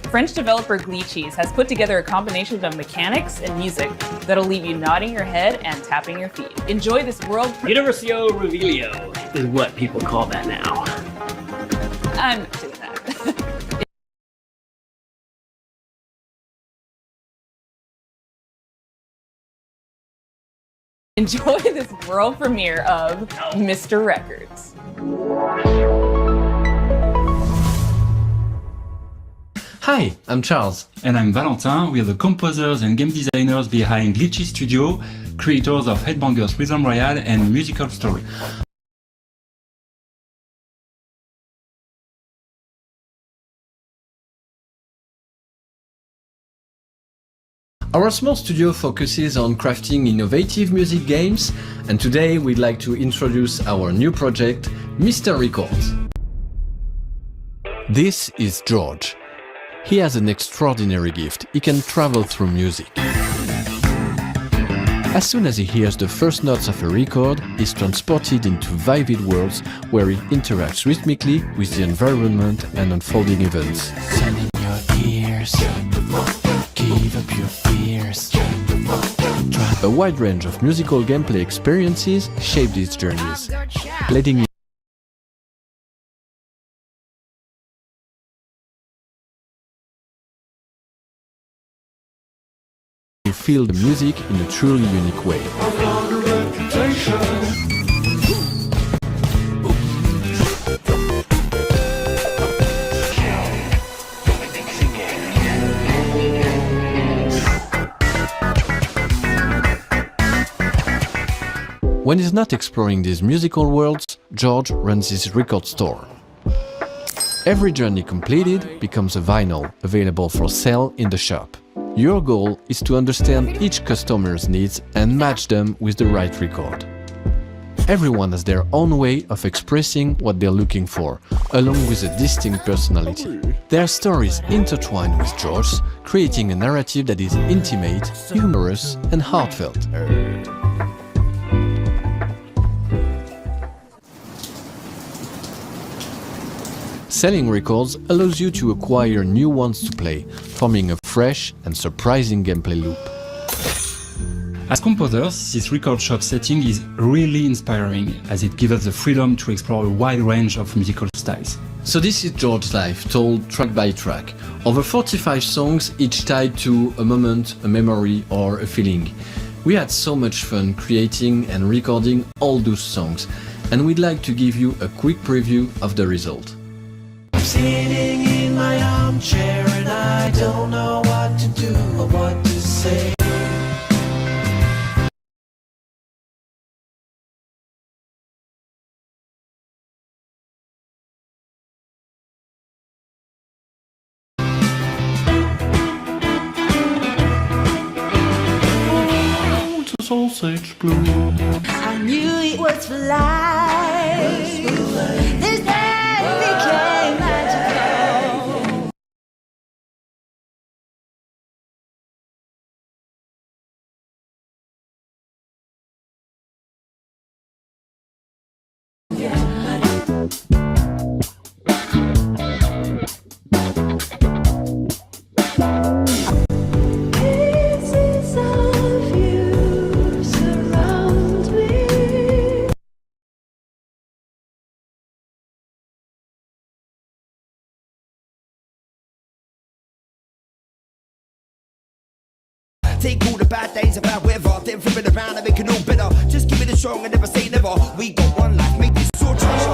Speaker 9: French developer Glitchies has put together a combination of mechanics and music that'll leave you nodding your head and tapping your feet. Enjoy this world.
Speaker 7: Universio Revelio is what people call that now.
Speaker 9: I'm not doing that. Enjoy this world premiere of Mr. Records.
Speaker 11: Hi, I'm Charles.
Speaker 13: And I'm Valentin. We are the composers and game designers behind Glitchy Studio, creators of Headbangers Rhythm Royale and Musical Story.
Speaker 11: Our small studio focuses on crafting innovative music games, and today we'd like to introduce our new project, Mr. Records. This is George. He has an extraordinary gift. He can travel through music. As soon as he hears the first notes of a record, he's transported into vivid worlds where he interacts rhythmically with the environment and unfolding events.
Speaker 21: Send in your ears. Give up your fears.
Speaker 11: A wide range of musical gameplay experiences shape these journeys, letting you feel the music in a truly unique way. When he's not exploring these musical worlds, George runs his record store. Every journey completed becomes a vinyl available for sale in the shop. Your goal is to understand each customer's needs and match them with the right record. Everyone has their own way of expressing what they're looking for, along with a distinct personality. Their stories intertwine with George's, creating a narrative that is intimate, humorous, and heartfelt. Selling records allows you to acquire new ones to play, forming a fresh and surprising gameplay loop.
Speaker 13: As composers, this record shop setting is really inspiring, as it gives us the freedom to explore a wide range of musical styles.
Speaker 11: So this is George's life, told track by track. Over 45 songs, each tied to a moment, a memory, or a feeling. We had so much fun creating and recording all those songs, and we'd like to give you a quick preview of the result.
Speaker 21: Sitting in my armchair and I don't know what to do or what to say. Sausage blue. I knew it was for life. This day became magical. Pieces of you surround me. Take all the bad days of our weather, then flip it around and make it all better. Just give it a strong and never say never. We got one life, make this your treasure.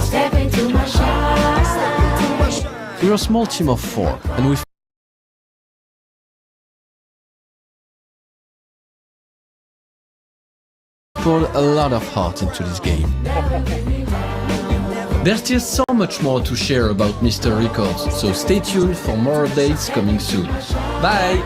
Speaker 21: Step into my shine.
Speaker 11: We're a small team of 4, and we've poured a lot of heart into this game. There's still so much more to share about Mr. Records, so stay tuned for more updates coming soon. Bye!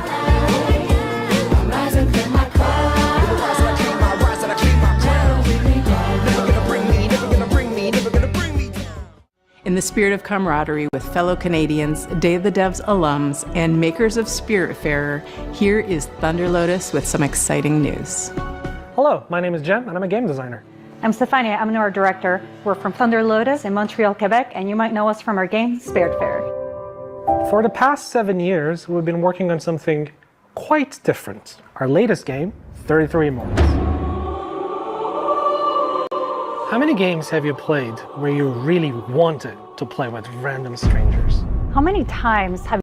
Speaker 14: In the spirit of camaraderie with fellow Canadians, Day of the Devs alums, and makers of Spiritfarer, here is Thunder Lotus with some exciting news.
Speaker 18: Hello, my name is Jem, and I'm a game designer.
Speaker 19: I'm Stefania, I'm an art director. We're from Thunder Lotus in Montreal, Quebec, and you might know us from our game, Spiritfarer.
Speaker 18: For the past 7 years, we've been working on something quite different. Our latest game, 33 Moments. How many games have you played where you really wanted to play with random strangers?
Speaker 19: How many times have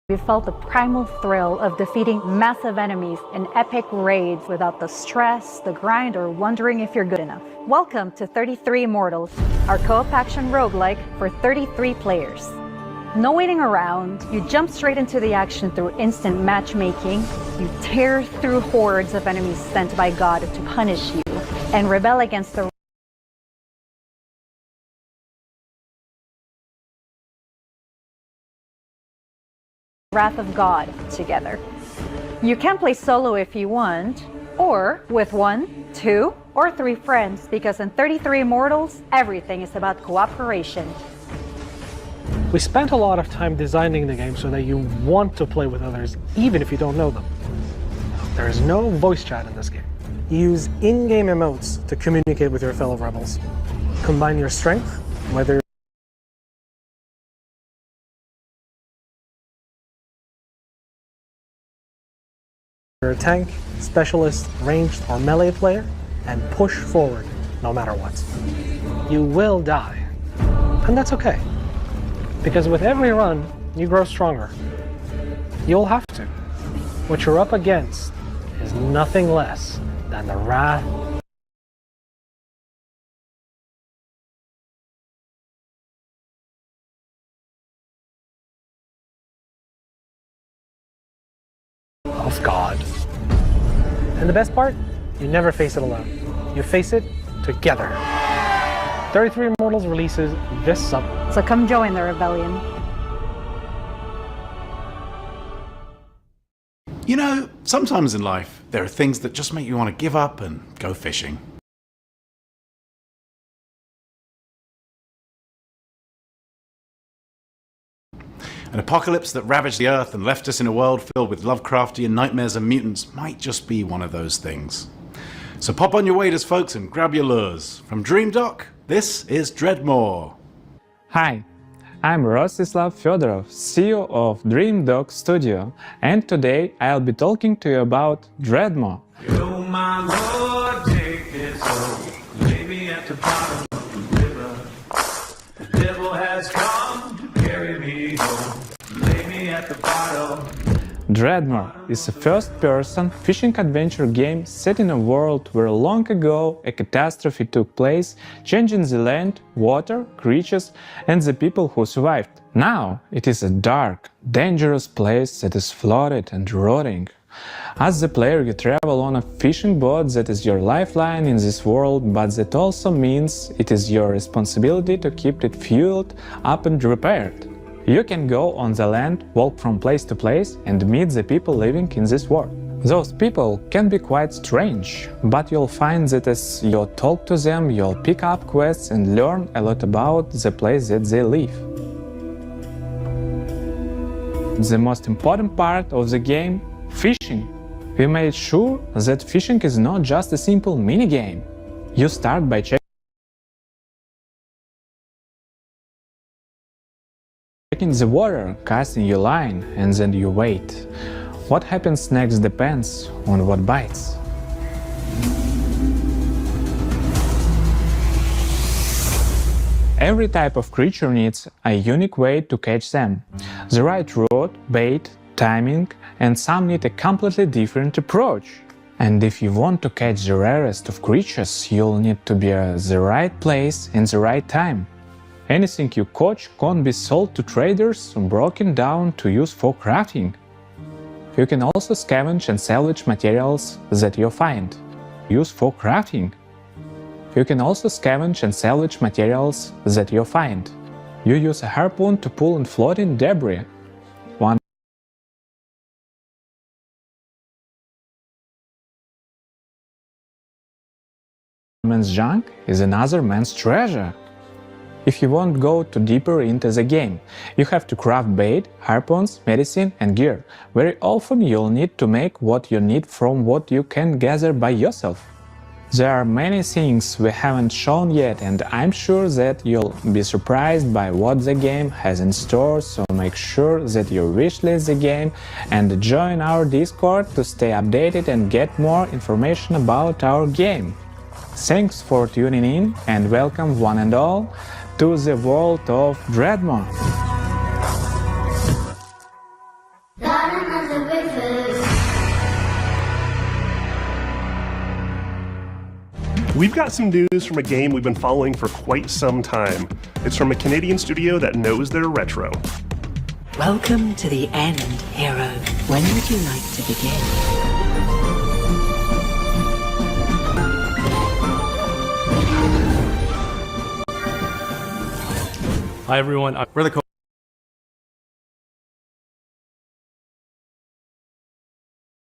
Speaker 19: you felt the primal thrill of defeating massive enemies in epic raids without the stress, the grind, or wondering if you're good enough. Welcome to 33 Immortals, our co-op action roguelike for 33 players. No waiting around, you jump straight into the action through instant matchmaking, you tear through hordes of enemies sent by God to punish you, and rebel against the wrath of God together. You can play solo if you want, or with 1, 2, or 3 friends, because in 33 Immortals, everything is about cooperation.
Speaker 18: We spent a lot of time designing the game so that you want to play with others, even if you don't know them. There is no voice chat in this game. You use in-game emotes to communicate with your fellow rebels. Combine your strength, whether you're a tank, specialist, ranged, or melee player, and push forward no matter what. You will die, and that's okay. Because with every run, you grow stronger. You'll have to. What you're up against is nothing less than the wrath of God. And the best part? You never face it alone. You face it together. 33 Immortals releases this summer.
Speaker 19: So come join the rebellion.
Speaker 3: You know, sometimes in life, there are things that just make you want to give up and go fishing. An apocalypse that ravaged the Earth and left us in a world filled with Lovecraftian nightmares and mutants might just be one of those things. So pop on your waders, folks, and grab your lures. From Dream Dock, this is Dreadmore.
Speaker 4: Hi, I'm Rostislav Fedorov, CEO of Dream Dock Studio, and today I'll be talking to you about Dreadmore.
Speaker 6: Oh my Lord, take it slow, lay me at the bottom of the river. The devil has come to carry me home, lay me at the bottom.
Speaker 4: Dreadmore is a first-person fishing adventure game set in a world where long ago a catastrophe took place, changing the land, water, creatures, and the people who survived. Now it is a dark, dangerous place that is flooded and rotting. As the player, you travel on a fishing boat that is your lifeline in this world, but that also means it is your responsibility to keep it fueled up and repaired. You can go on the land, walk from place to place, and meet the people living in this world. Those people can be quite strange, but you'll find that as you talk to them, you'll pick up quests and learn a lot about the place that they live. The most important part of the game, fishing. We made sure that fishing is not just a simple minigame. You start by checking the water, casting your line, and then you wait. What happens next depends on what bites. Every type of creature needs a unique way to catch them. The right rod, bait, timing, and some need a completely different approach. And if you want to catch the rarest of creatures, you'll need to be at the right place in the right time. Anything you catch can't be sold to traders or broken down to use for crafting. You can also scavenge and salvage materials that you find. Use for crafting. You can also scavenge and salvage materials that you find. You use a harpoon to pull in floating debris. One man's junk is another man's treasure. If you won't go too deeper into the game, you have to craft bait, harpoons, medicine and gear. Very often you'll need to make what you need from what you can gather by yourself. There are many things we haven't shown yet, and I'm sure that you'll be surprised by what the game has in store, so make sure that you wishlist the game and join our Discord to stay updated and get more information about our game. Thanks for tuning in and welcome one and all to the world of Dreadmore.
Speaker 24: We've got some news from a game we've been following for quite some time. It's from a Canadian studio that knows their retro.
Speaker 1: Welcome to the end, hero. When would you like to begin?
Speaker 15: Hi everyone, we're the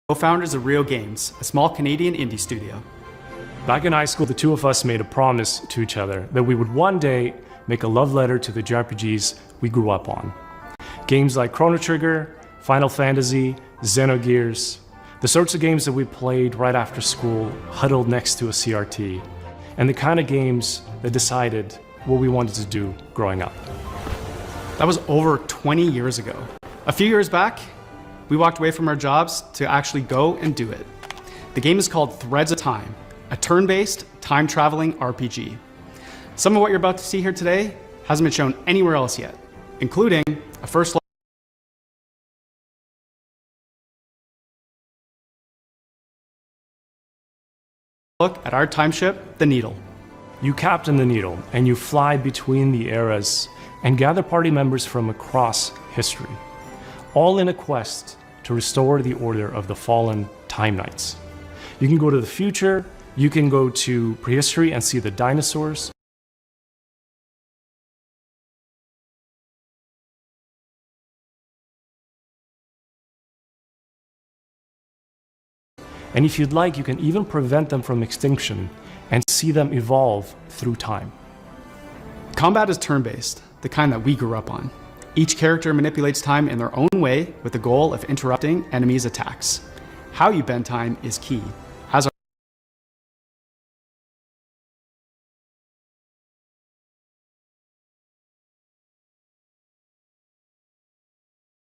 Speaker 17: co-founders of Rio Games, a small Canadian indie studio.
Speaker 15: Back in high school, the two of us made a promise to each other that we would one day make a love letter to the JRPGs we grew up on. Games like Chrono Trigger, Final Fantasy, Xenogears, the sorts of games that we played right after school, huddled next to a CRT, and the kind of games that decided what we wanted to do growing up.
Speaker 17: That was over 20 years ago. A few years back, we walked away from our jobs to actually go and do it. The game is called Threads of Time, a turn-based, time-traveling RPG. Some of what you're about to see here today hasn't been shown anywhere else yet, including a first look at our time ship, the Needle.
Speaker 15: You captain the Needle, and you fly between the eras and gather party members from across history, all in a quest to restore the order of the fallen Time Knights. You can go to the future, you can go to prehistory and see the dinosaurs. And if you'd like, you can even prevent them from extinction and see them evolve through time.
Speaker 17: Combat is turn-based, the kind that we grew up on. Each character manipulates time in their own way with the goal of interrupting enemies' attacks. How you bend time is key, as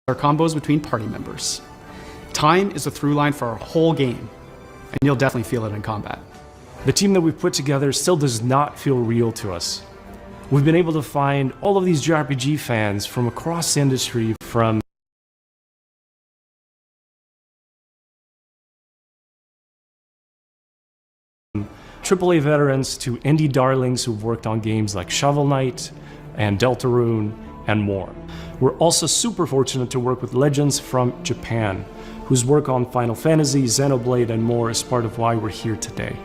Speaker 17: are combos between party members. Time is a through line for our whole game, and you'll definitely feel it in combat.
Speaker 15: The team that we've put together still does not feel real to us. We've been able to find all of these JRPG fans from across the industry, from AAA veterans to indie darlings who've worked on games like Shovel Knight and Deltarune and more. We're also super fortunate to work with legends from Japan, whose work on Final Fantasy, Xenoblade, and more is part of why we're here today.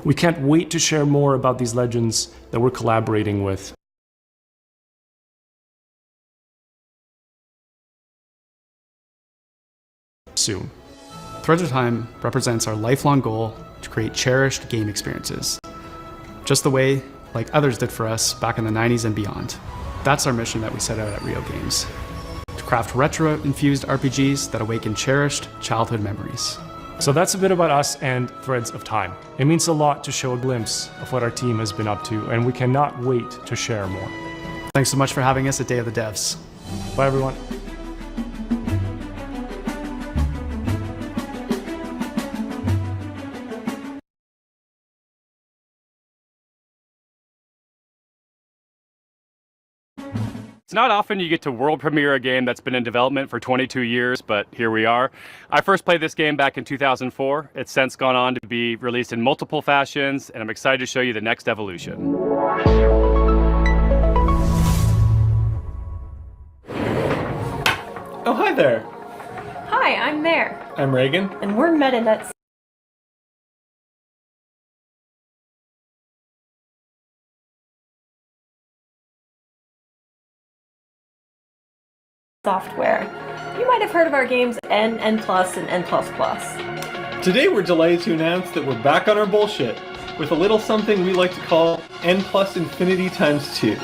Speaker 15: We can't wait to share more about these legends that we're collaborating with.
Speaker 17: Soon. Threads of Time represents our lifelong goal to create cherished game experiences, just the way like others did for us back in the 90s and beyond. That's our mission that we set out at Rio Games, to craft retro-infused RPGs that awaken cherished childhood memories.
Speaker 15: So that's a bit about us and Threads of Time. It means a lot to show a glimpse of what our team has been up to, and we cannot wait to share more.
Speaker 17: Thanks so much for having us at Day of the Devs.
Speaker 15: Bye everyone.
Speaker 10: It's not often you get to world premiere a game that's been in development for 22 years, but here we are. I first played this game back in 2004. It's since gone on to be released in multiple fashions, and I'm excited to show you the next evolution.
Speaker 20: Oh, hi there.
Speaker 22: Hi, I'm there.
Speaker 20: I'm Reagan.
Speaker 22: And we're MetaNet software. You might have heard of our games N, N+, and N++.
Speaker 20: Today we're delighted to announce that we're back on our bullshit with a little something we like to call N+ Infinity times 2.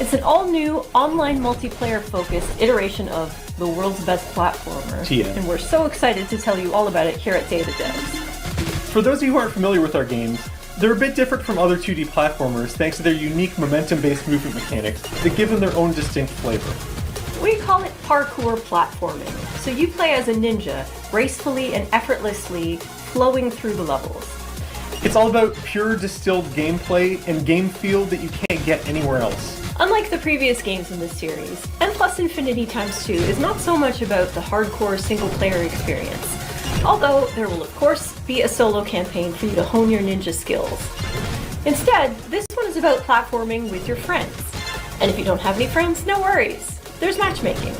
Speaker 22: It's an all-new, online multiplayer-focused iteration of the world's best platformer.
Speaker 20: TM.
Speaker 22: And we're so excited to tell you all about it here at Day of the Devs.
Speaker 20: For those of you who aren't familiar with our games, they're a bit different from other 2D platformers thanks to their unique momentum-based movement mechanics that give them their own distinct flavor.
Speaker 22: We call it parkour platforming. So you play as a ninja, gracefully and effortlessly flowing through the levels.
Speaker 20: It's all about pure distilled gameplay and game feel that you can't get anywhere else.
Speaker 22: Unlike the previous games in this series, N+ Infinity x2 is not so much about the hardcore single-player experience, although there will of course be a solo campaign for you to hone your ninja skills. Instead, this one is about platforming with your friends. And if you don't have any friends, no worries. There's matchmaking.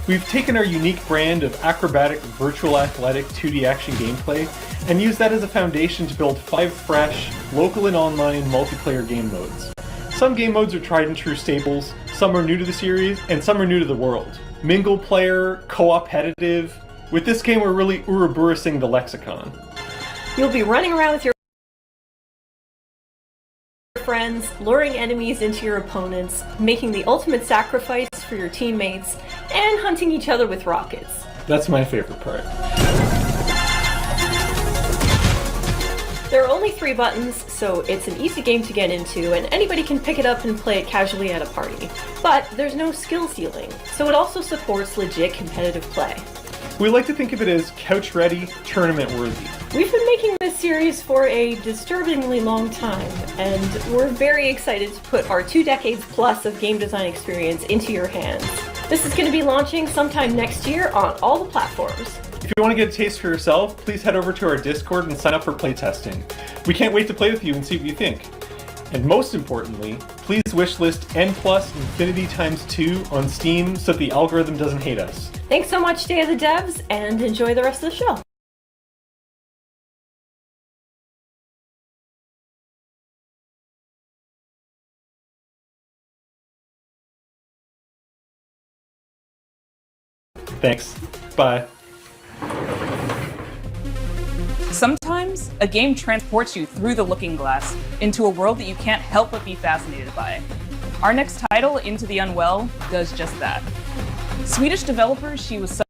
Speaker 20: We've taken our unique brand of acrobatic, virtual athletic 2D action gameplay and used that as a foundation to build 5 fresh, local and online multiplayer game modes. Some game modes are tried and true staples, some are new to the series, and some are new to the world. Mingle player, co-opetitive. With this game we're really Ouroboros-ing the lexicon.
Speaker 22: You'll be running around with your friends, luring enemies into your opponents, making the ultimate sacrifice for your teammates, and hunting each other with rockets.
Speaker 20: That's my favorite part.
Speaker 22: There are only 3 buttons, so it's an easy game to get into, and anybody can pick it up and play it casually at a party. But there's no skill ceiling, so it also supports legit competitive play.
Speaker 20: We like to think of it as couch-ready, tournament-worthy.
Speaker 22: We've been making this series for a disturbingly long time, and we're very excited to put our 2 decades plus of game design experience into your hands. This is going to be launching sometime next year on all the platforms.
Speaker 20: If you want to get a taste for yourself, please head over to our Discord and sign up for playtesting. We can't wait to play with you and see what you think. And most importantly, please wishlist N+ Infinity x2 on Steam so that the algorithm doesn't hate us.
Speaker 22: Thanks so much, Day of the Devs, and enjoy the rest of the show.
Speaker 20: Thanks. Bye.
Speaker 9: Sometimes, a game transports you through the looking glass into a world that you can't help but be fascinated by. Our next title, Into the Unwell, does just that. Swedish developer She Was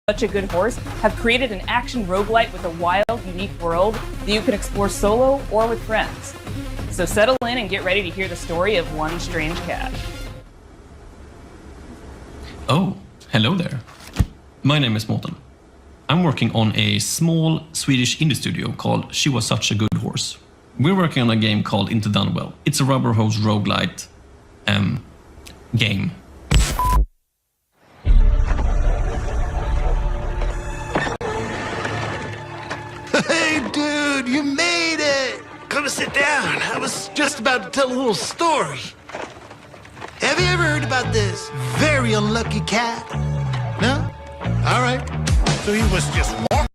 Speaker 9: Such a Good Horse have created an action roguelite with a wild, unique world that you can explore solo or with friends. So settle in and get ready to hear the story of one strange cat.
Speaker 5: Oh, hello there. My name is Mårten. I'm working on a small Swedish indie studio called She Was Such a Good Horse. We're working on a game called Into the Unwell. It's a rubber hose roguelite game.
Speaker 8: Hey, dude, you made it! Come sit down. I was just about to tell a little story. Have you ever heard about this very unlucky cat? No? All right. So he was just walking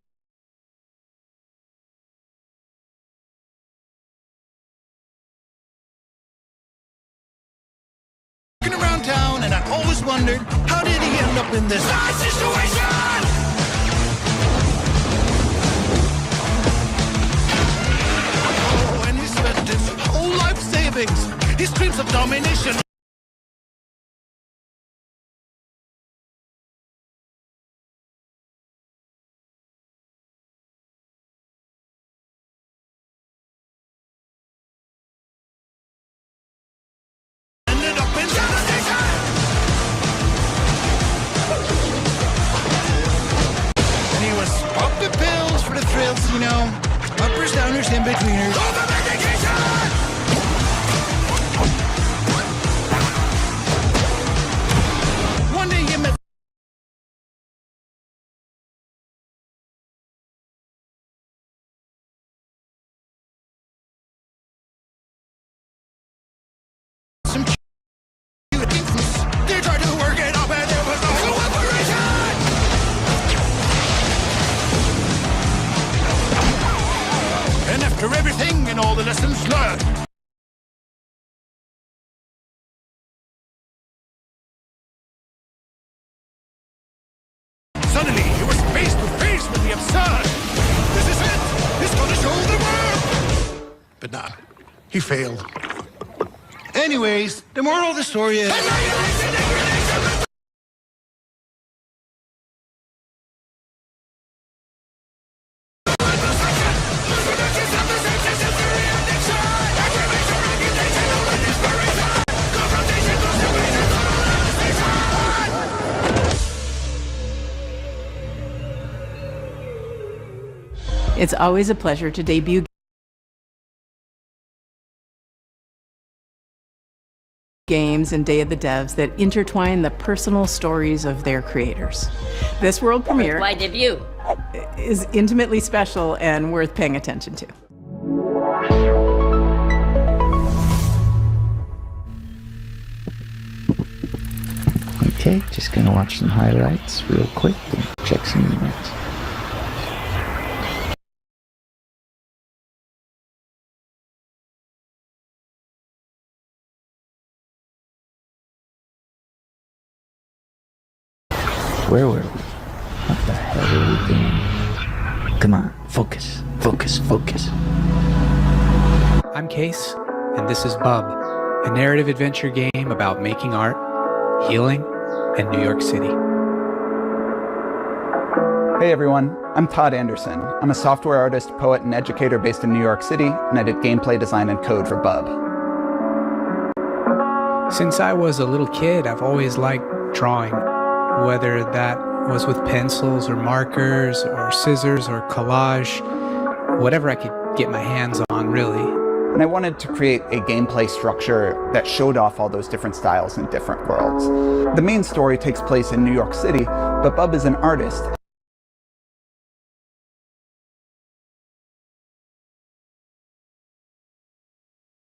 Speaker 8: around town, and I always wondered, how did he end up in this situation? His whole life savings, his dreams of domination. Ended up in devastation. And he was popping pills for the thrills, you know, uppers, downers, in betweeners. One day you met some cute infants. They tried to work it up and there was no cooperation. And after everything and all the lessons learned, suddenly he was face to face with the absurd. This is it! He's gonna show the world! But nah, he failed. Anyways, the moral of the story is...
Speaker 14: It's always a pleasure to debut games and Day of the Devs that intertwine the personal stories of their creators. This world premiere
Speaker 2: Why debut?
Speaker 14: is intimately special and worth paying attention to.
Speaker 12: Okay, just gonna watch some highlights real quick and check some emails. Where were we? What the hell are we doing? Come on, focus, focus, focus.
Speaker 16: I'm Case, and this is Bub, a narrative adventure game about making art, healing, and New York City.
Speaker 23: Hey everyone, I'm Todd Anderson. I'm a software artist, poet, and educator based in New York City, and I did gameplay design and code for Bub.
Speaker 16: Since I was a little kid, I've always liked drawing, whether that was with pencils or markers or scissors or collage, whatever I could get my hands on, really.
Speaker 23: And I wanted to create a gameplay structure that showed off all those different styles in different worlds. The main story takes place in New York City, but Bub is an artist.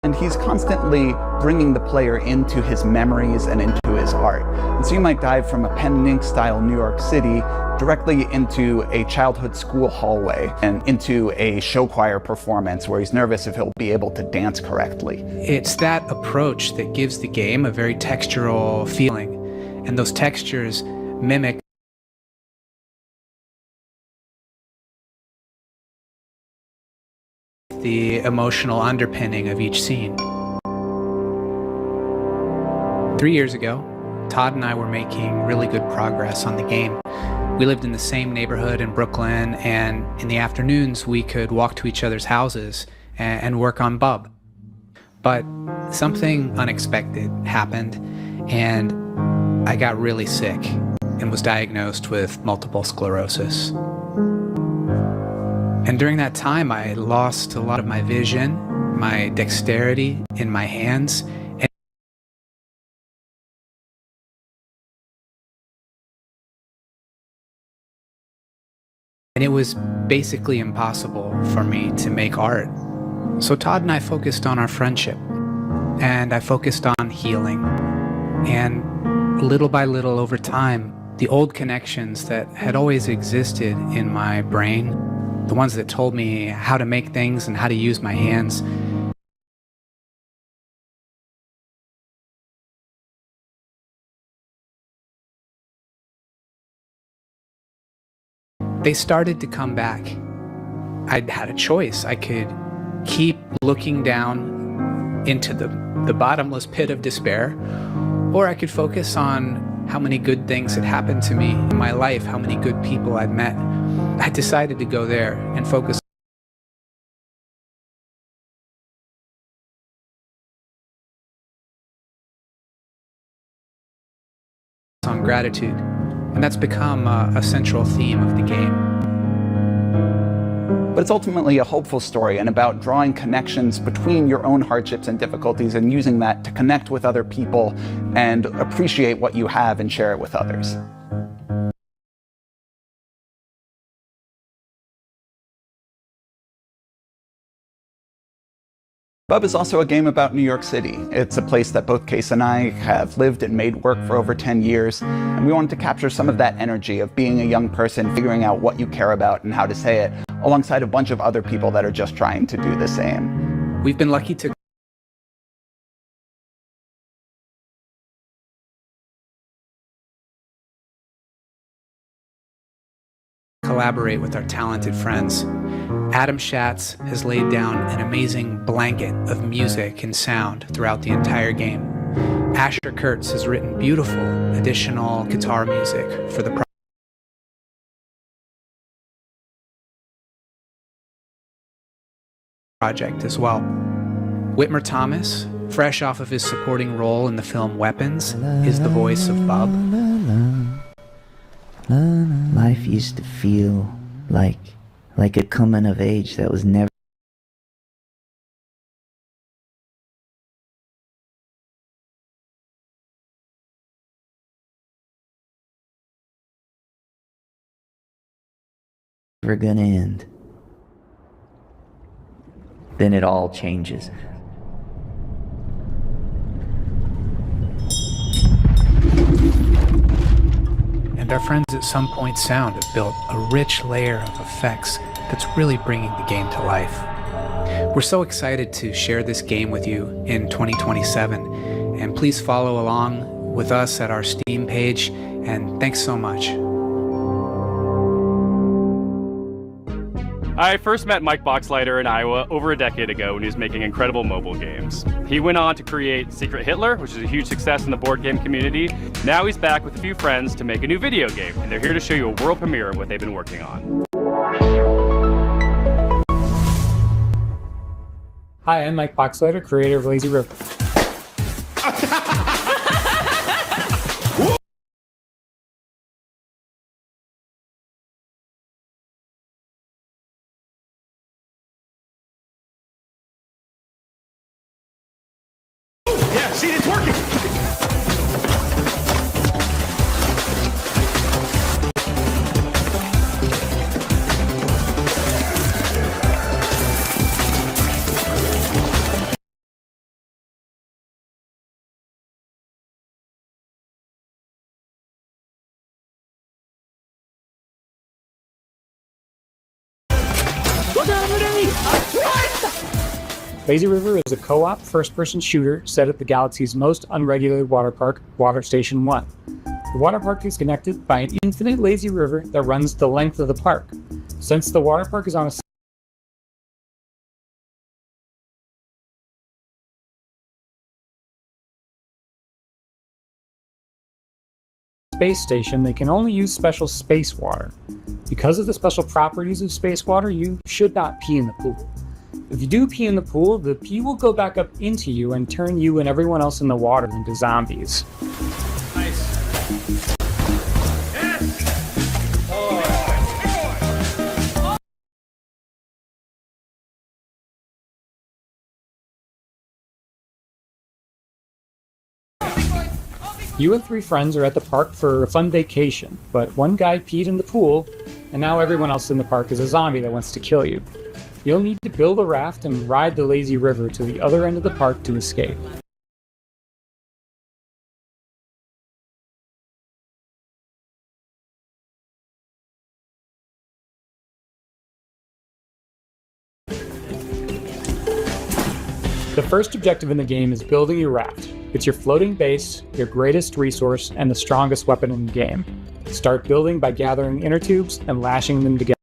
Speaker 23: And he's constantly bringing the player into his memories and into his art. And so you might dive from a pen and ink style New York City directly into a childhood school hallway and into a show choir performance where he's nervous if he'll be able to dance correctly.
Speaker 16: It's that approach that gives the game a very textural feeling, and those textures mimic the emotional underpinning of each scene. 3 years ago, Todd and I were making really good progress on the game. We lived in the same neighborhood in Brooklyn, and in the afternoons we could walk to each other's houses and work on Bub. But something unexpected happened, and I got really sick and was diagnosed with multiple sclerosis. And during that time, I lost a lot of my vision, my dexterity in my hands, and it was basically impossible for me to make art. So Todd and I focused on our friendship, and I focused on healing. And little by little over time, the old connections that had always existed in my brain, the ones that told me how to make things and how to use my hands, they started to come back. I had a choice. I could keep looking down into the bottomless pit of despair, or I could focus on how many good things had happened to me in my life, how many good people I'd met. I decided to go there and focus on gratitude. And that's become a central theme of the game.
Speaker 23: But it's ultimately a hopeful story and about drawing connections between your own hardships and difficulties and using that to connect with other people and appreciate what you have and share it with others. Bub is also a game about New York City. It's a place that both Case and I have lived and made work for over 10 years, and we wanted to capture some of that energy of being a young person, figuring out what you care about and how to say it, alongside a bunch of other people that are just trying to do the same.
Speaker 16: We've been lucky to collaborate with our talented friends. Adam Schatz has laid down an amazing blanket of music and sound throughout the entire game. Asher Kurtz has written beautiful additional guitar music for the project as well. Whitmer Thomas, fresh off of his supporting role in the film Weapons, is the voice of Bub.
Speaker 12: Life used to feel like Like a coming of age that was never gonna end. Then it all changes.
Speaker 16: And our friends at Some Point Sound have built a rich layer of effects that's really bringing the game to life. We're so excited to share this game with you in 2027, and please follow along with us at our Steam page, and thanks so much.
Speaker 10: I first met Mike Boxleiter in Iowa over a decade ago when he was making incredible mobile games. He went on to create Secret Hitler, which is a huge success in the board game community. Now he's back with a few friends to make a new video game, and they're here to show you a world premiere of what they've been working on.
Speaker 2: Hi, I'm Mike Boxleiter, creator of Lazy River.
Speaker 6: Yeah, see, it's working!
Speaker 2: Look out, Lazy River is a co-op first-person shooter set at the galaxy's most unregulated water park, Water Station 1. The water park is connected by an infinite lazy river that runs the length of the park. Since the water park is on a space station, they can only use special space water. Because of the special properties of space water, you should not pee in the pool. If you do pee in the pool, the pee will go back up into you and turn you and everyone else in the water into zombies. You and 3 friends are at the park for a fun vacation, but one guy peed in the pool, and now everyone else in the park is a zombie that wants to kill you. You'll need to build a raft and ride the lazy river to the other end of the park to escape. The first objective in the game is building your raft. It's your floating base, your greatest resource, and the strongest weapon in the game. Start building by gathering inner tubes and lashing them together.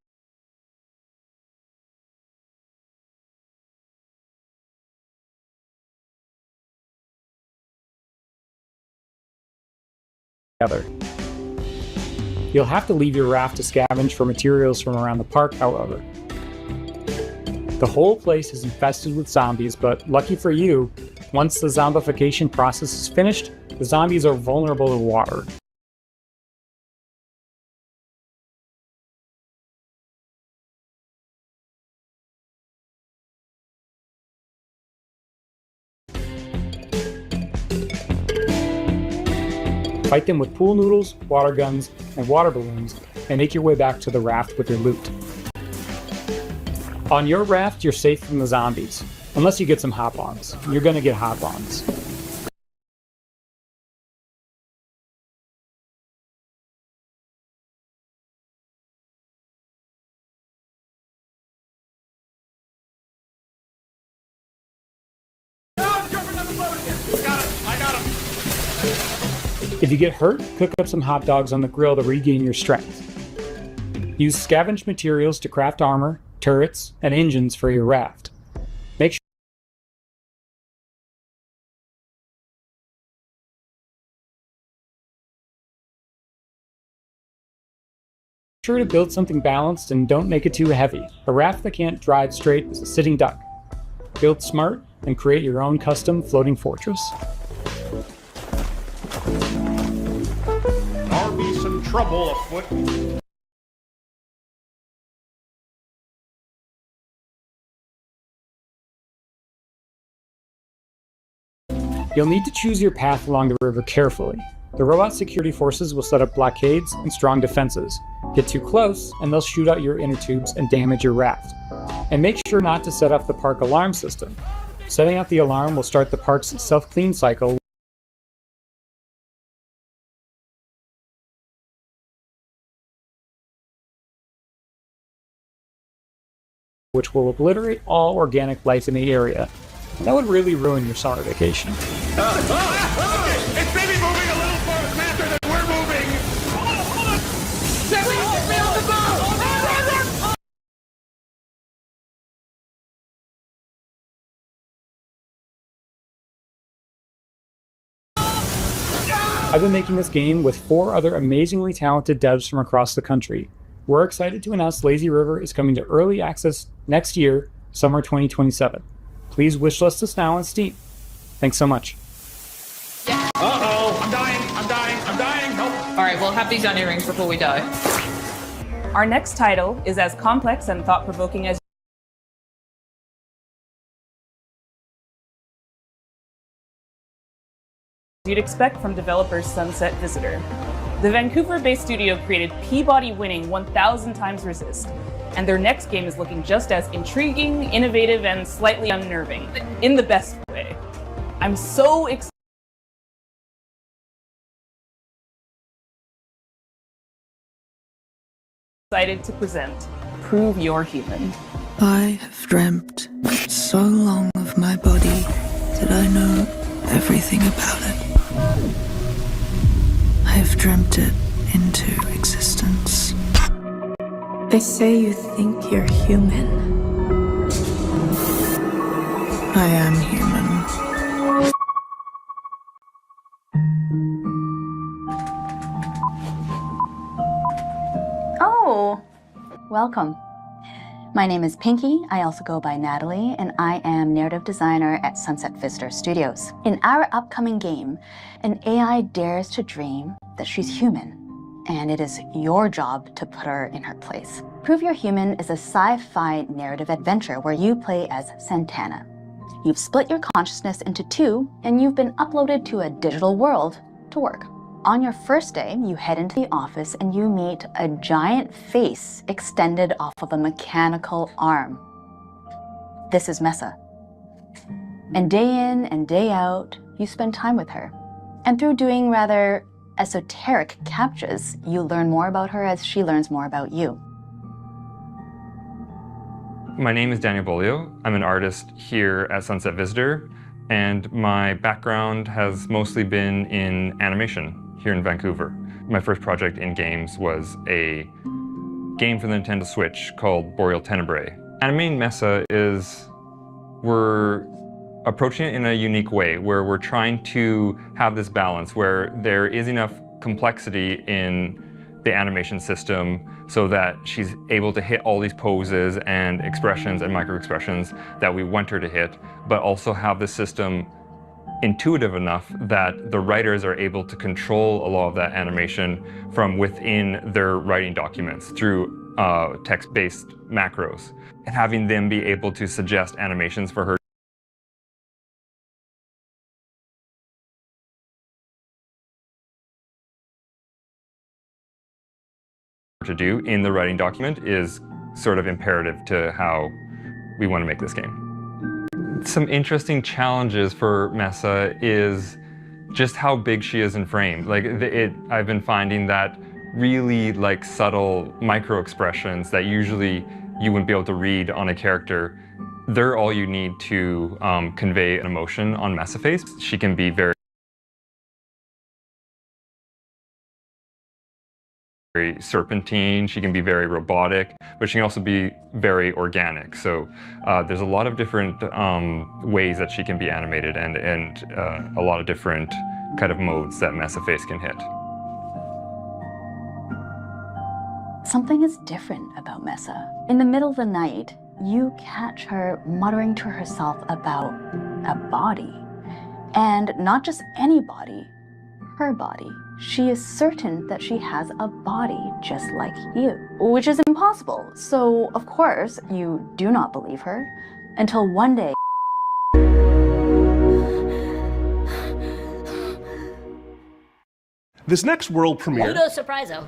Speaker 2: You'll have to leave your raft to scavenge for materials from around the park, however. The whole place is infested with zombies, but lucky for you, once the zombification process is finished, the zombies are vulnerable to water. Fight them with pool noodles, water guns, and water balloons, and make your way back to the raft with your loot. On your raft, you're safe from the zombies, unless you get some hop-ons. You're gonna get hop-ons. If you get hurt, cook up some hot dogs on the grill to regain your strength. Use scavenged materials to craft armor, turrets, and engines for your raft. Make sure to build something balanced and don't make it too heavy. A raft that can't drive straight is a sitting duck. Build smart and create your own custom floating fortress.
Speaker 6: There'll be some trouble afoot.
Speaker 2: You'll need to choose your path along the river carefully. The robot security forces will set up blockades and strong defenses. Get too close, and they'll shoot out your inner tubes and damage your raft. And make sure not to set off the park alarm system. Setting out the alarm will start the park's self-clean cycle, which will obliterate all organic life in the area. And that would really ruin your summer vacation.
Speaker 6: It's maybe moving a little faster than we're moving. Sammy, get me on the boat!
Speaker 2: I've been making this game with 4 other amazingly talented devs from across the country. We're excited to announce Lazy River is coming to early access next year, summer 2027. Please wishlist us now on Steam. Thanks so much.
Speaker 6: Uh-oh, I'm dying, help.
Speaker 9: All right, we'll have these on earrings before we die. Our next title is as complex and thought-provoking as you'd expect from developers Sunset Visitor. The Vancouver-based studio created Peabody-winning 1000 Times Resist, and their next game is looking just as intriguing, innovative, and slightly unnerving, in the best way. I'm so excited to present Prove You're Human.
Speaker 7: I have dreamt so long of my body that I know everything about it. I have dreamt it into existence. They say you think you're human. I am human.
Speaker 11: Oh, welcome. My name is Pinky. I also go by Natalie, and I am narrative designer at Sunset Visitor Studios. In our upcoming game, an AI dares to dream that she's human, and it is your job to put her in her place. Prove You're Human is a sci-fi narrative adventure where you play as Santana. You've split your consciousness into 2, and you've been uploaded to a digital world to work. On your first day, you head into the office and you meet a giant face extended off of a mechanical arm. This is Mesa. And day in and day out, you spend time with her. And through doing rather esoteric captchas, you learn more about her as she learns more about you.
Speaker 13: My name is Daniel Bolio. I'm an artist here at Sunset Visitor, and my background has mostly been in animation here in Vancouver. My first project in games was a game for the Nintendo Switch called Boreal Tenebrae. Animating Mesa is, we're approaching it in a unique way, where we're trying to have this balance where there is enough complexity in the animation system so that she's able to hit all these poses and expressions and micro-expressions that we want her to hit, but also have the system intuitive enough that the writers are able to control a lot of that animation from within their writing documents through text-based macros, and having them be able to suggest animations for her to do in the writing document is sort of imperative to how we want to make this game. Some interesting challenges for Mesa is just how big she is in frame. Like I've been finding that really like subtle micro expressions that usually you wouldn't be able to read on a character, they're all you need to convey an emotion on Mesa face. She can be very serpentine, she can be very robotic, but she can also be very organic. So there's a lot of different ways that she can be animated and a lot of different kind of modes that Mesa face can hit.
Speaker 11: Something is different about Mesa. In the middle of the night, you catch her muttering to herself about a body. And not just any body, her body. She is certain that she has a body just like you, which is impossible. So, of course, you do not believe her until one day
Speaker 24: This next world premiere
Speaker 3: Ludo Surpriso.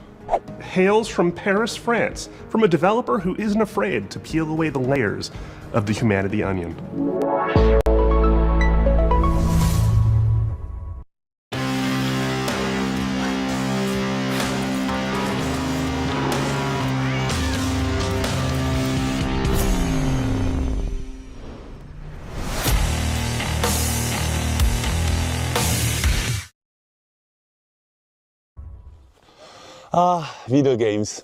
Speaker 24: hails from Paris, France, from a developer who isn't afraid to peel away the layers of the humanity onion.
Speaker 18: Video games.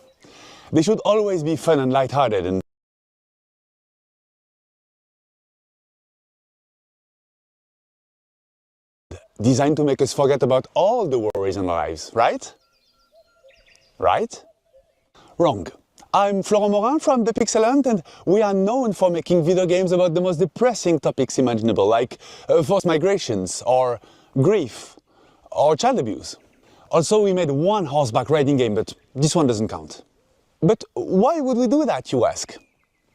Speaker 18: They should always be fun and lighthearted and designed to make us forget about all the worries in our lives, right? Right? Wrong. I'm Florent Morin from The Pixel Hunt, and we are known for making video games about the most depressing topics imaginable, like forced migrations, or grief, or child abuse. Also, we made one horseback riding game, but this one doesn't count. But why would we do that, you ask?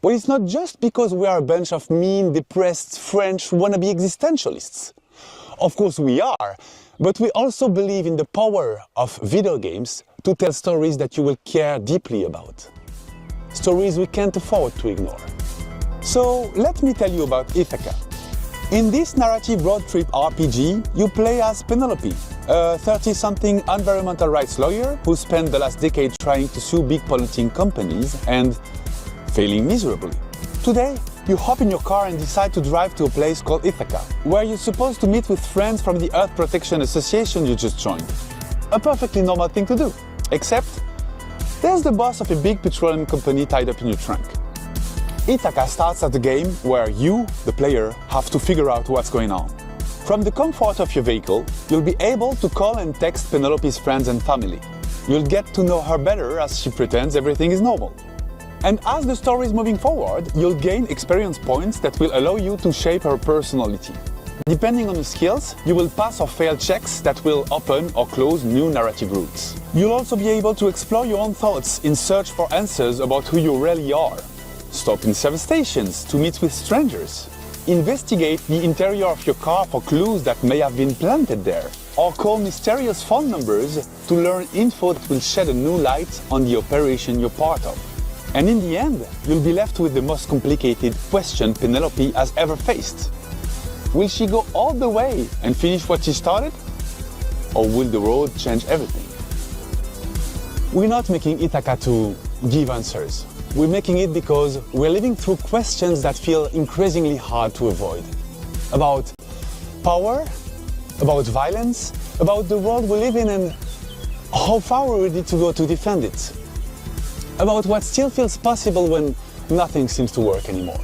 Speaker 18: Well, it's not just because we are a bunch of mean, depressed French wannabe existentialists. Of course we are, but we also believe in the power of video games to tell stories that you will care deeply about. Stories we can't afford to ignore. So let me tell you about Ithaca. In this narrative road trip RPG, you play as Penelope, a 30-something environmental rights lawyer who spent the last decade trying to sue big polluting companies and failing miserably. Today, you hop in your car and decide to drive to a place called Ithaca, where you're supposed to meet with friends from the Earth Protection Association you just joined. A perfectly normal thing to do, except there's the boss of a big petroleum company tied up in your trunk. Ithaca starts as a game where you, the player, have to figure out what's going on. From the comfort of your vehicle, you'll be able to call and text Penelope's friends and family. You'll get to know her better as she pretends everything is normal. And as the story is moving forward, you'll gain experience points that will allow you to shape her personality. Depending on the skills, you will pass or fail checks that will open or close new narrative routes. You'll also be able to explore your own thoughts in search for answers about who you really are. Stop in service stations to meet with strangers. Investigate the interior of your car for clues that may have been planted there. Or call mysterious phone numbers to learn info that will shed a new light on the operation you're part of. And in the end, you'll be left with the most complicated question Penelope has ever faced. Will she go all the way and finish what she started? Or will the road change everything? We're not making Ithaca to give answers. We're making it because we're living through questions that feel increasingly hard to avoid. About power, about violence, about the world we live in and how far we're ready to go to defend it. About what still feels possible when nothing seems to work anymore.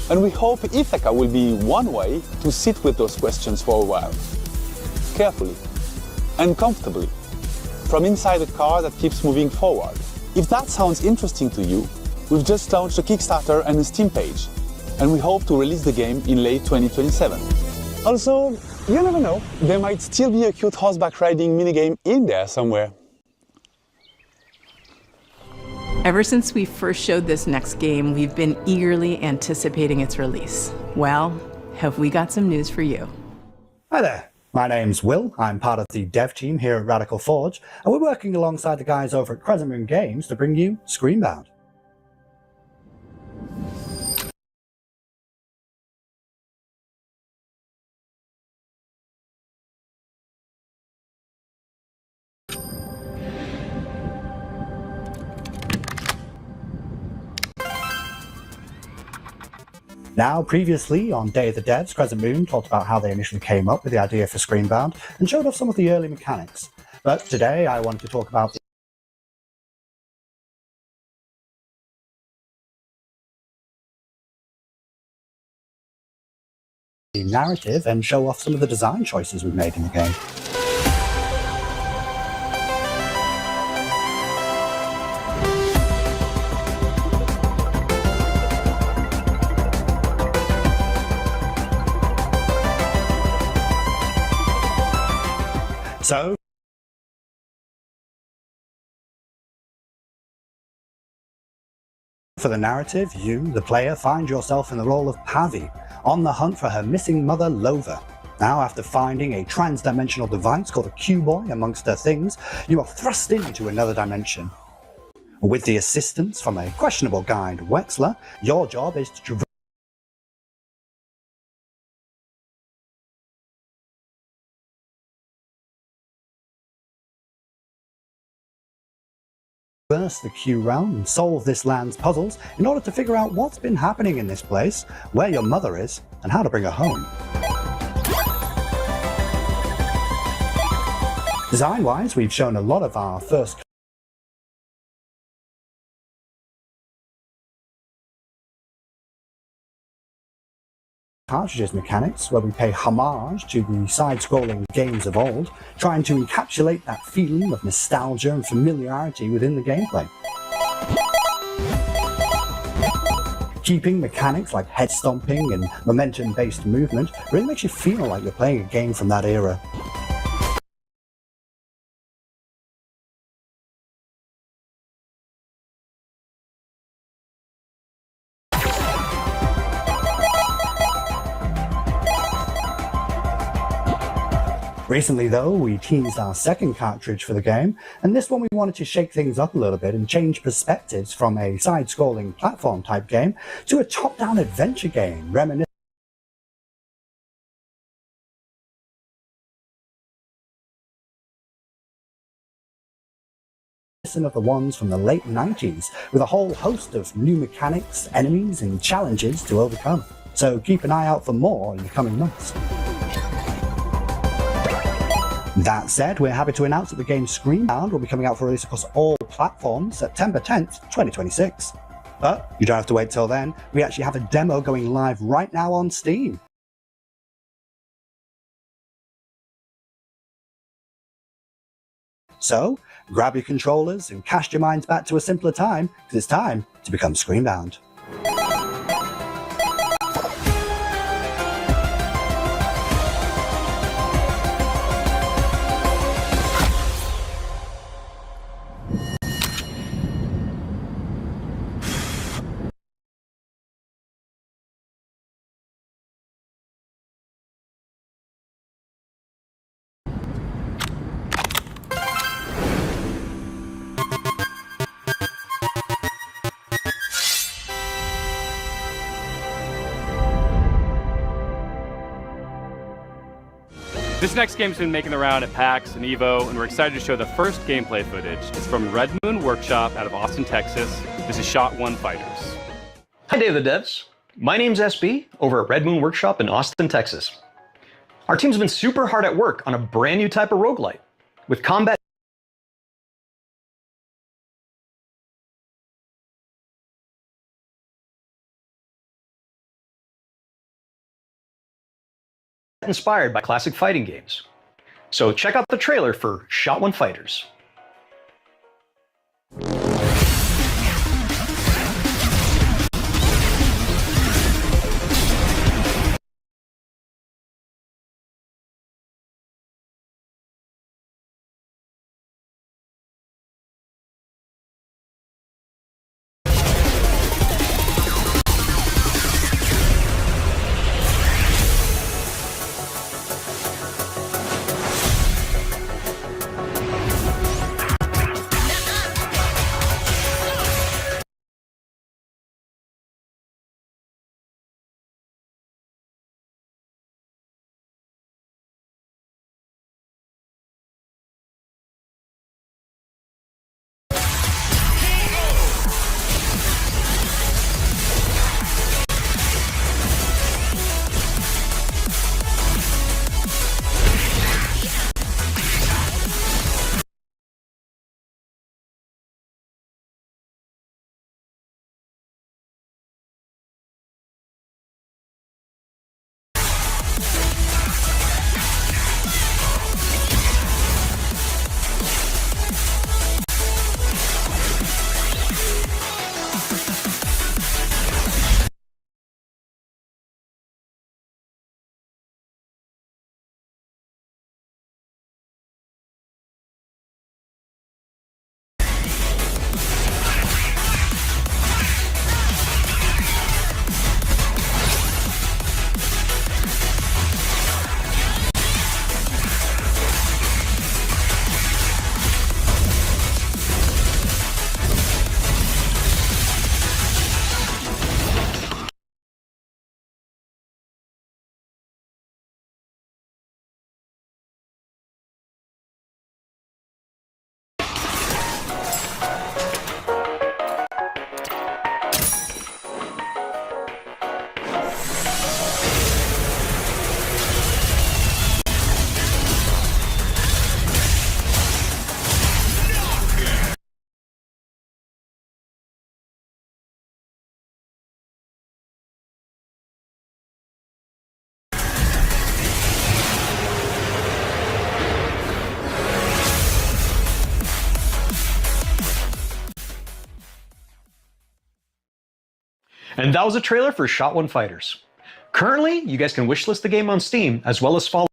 Speaker 18: And we hope Ithaca will be one way to sit with those questions for a while. Carefully and comfortably, from inside a car that keeps moving forward. If that sounds interesting to you, we've just launched a Kickstarter and a Steam page, and we hope to release the game in late 2027. Also, you never know, there might still be a cute horseback riding minigame in there somewhere.
Speaker 14: Ever since we first showed this next game, we've been eagerly anticipating its release. Well, have we got some news for you?
Speaker 19: Hi there, my name's Will. I'm part of the dev team here at Radical Forge, and we're working alongside the guys over at Crescent Moon Games to bring you Screenbound. Now, previously on Day of the Devs, Crescent Moon talked about how they initially came up with the idea for Screenbound and showed off some of the early mechanics. But today I wanted to talk about the narrative and show off some of the design choices we've made in the game. So, for the narrative, you, the player, find yourself in the role of Pavi, on the hunt for her missing mother, Lova. Now, after finding a trans-dimensional device called a Q-Boy amongst her things, you are thrust into another dimension. With the assistance from a questionable guide, Wexler, your job is to traverse the Q realm and solve this land's puzzles in order to figure out what's been happening in this place, where your mother is, and how to bring her home. Design-wise, we've shown a lot of our first cartridges mechanics, where we pay homage to the side-scrolling games of old, trying to encapsulate that feeling of nostalgia and familiarity within the gameplay. Keeping mechanics like head stomping and momentum-based movement really makes you feel like you're playing a game from that era. Recently though, we teased our second cartridge for the game, and this one we wanted to shake things up a little bit and change perspectives from a side-scrolling platform type game to a top-down adventure game, reminiscent of the ones from the late 90s, with a whole host of new mechanics, enemies, and challenges to overcome. So keep an eye out for more in the coming months. That said, we're happy to announce that the game Screenbound will be coming out for release across all platforms September 10th, 2026. But you don't have to wait till then, we actually have a demo going live right now on Steam. So, grab your controllers and cast your minds back to a simpler time, because it's time to become Screenbound.
Speaker 10: This next game's been making the round at PAX and EVO, and we're excited to show the first gameplay footage. It's from Red Moon Workshop out of Austin, Texas. This is Shot One Fighters.
Speaker 1: Hi, Day of the Devs. My name's SB over at Red Moon Workshop in Austin, Texas. Our team's been super hard at work on a brand new type of roguelite with combat inspired by classic fighting games. So check out the trailer for Shot One Fighters. And that was a trailer for Shot One Fighters. Currently, you guys can wishlist the game on Steam, as well as follow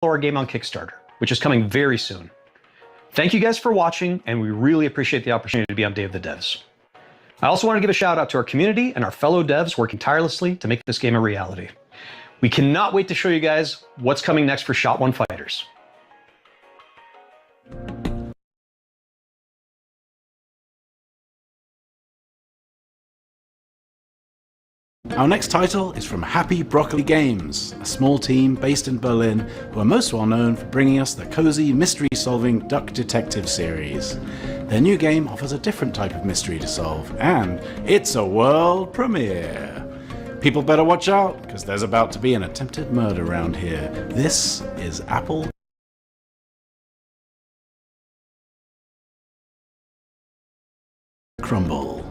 Speaker 1: our game on Kickstarter, which is coming very soon. Thank you guys for watching, and we really appreciate the opportunity to be on Day of the Devs. I also want to give a shout out to our community and our fellow devs working tirelessly to make this game a reality. We cannot wait to show you guys what's coming next for Shot One Fighters.
Speaker 3: Our next title is from Happy Broccoli Games, a small team based in Berlin who are most well known for bringing us the cozy mystery-solving Duck Detective series. Their new game offers a different type of mystery to solve, and it's a world premiere. People better watch out, because there's about to be an attempted murder around here. This is Apple Crumble.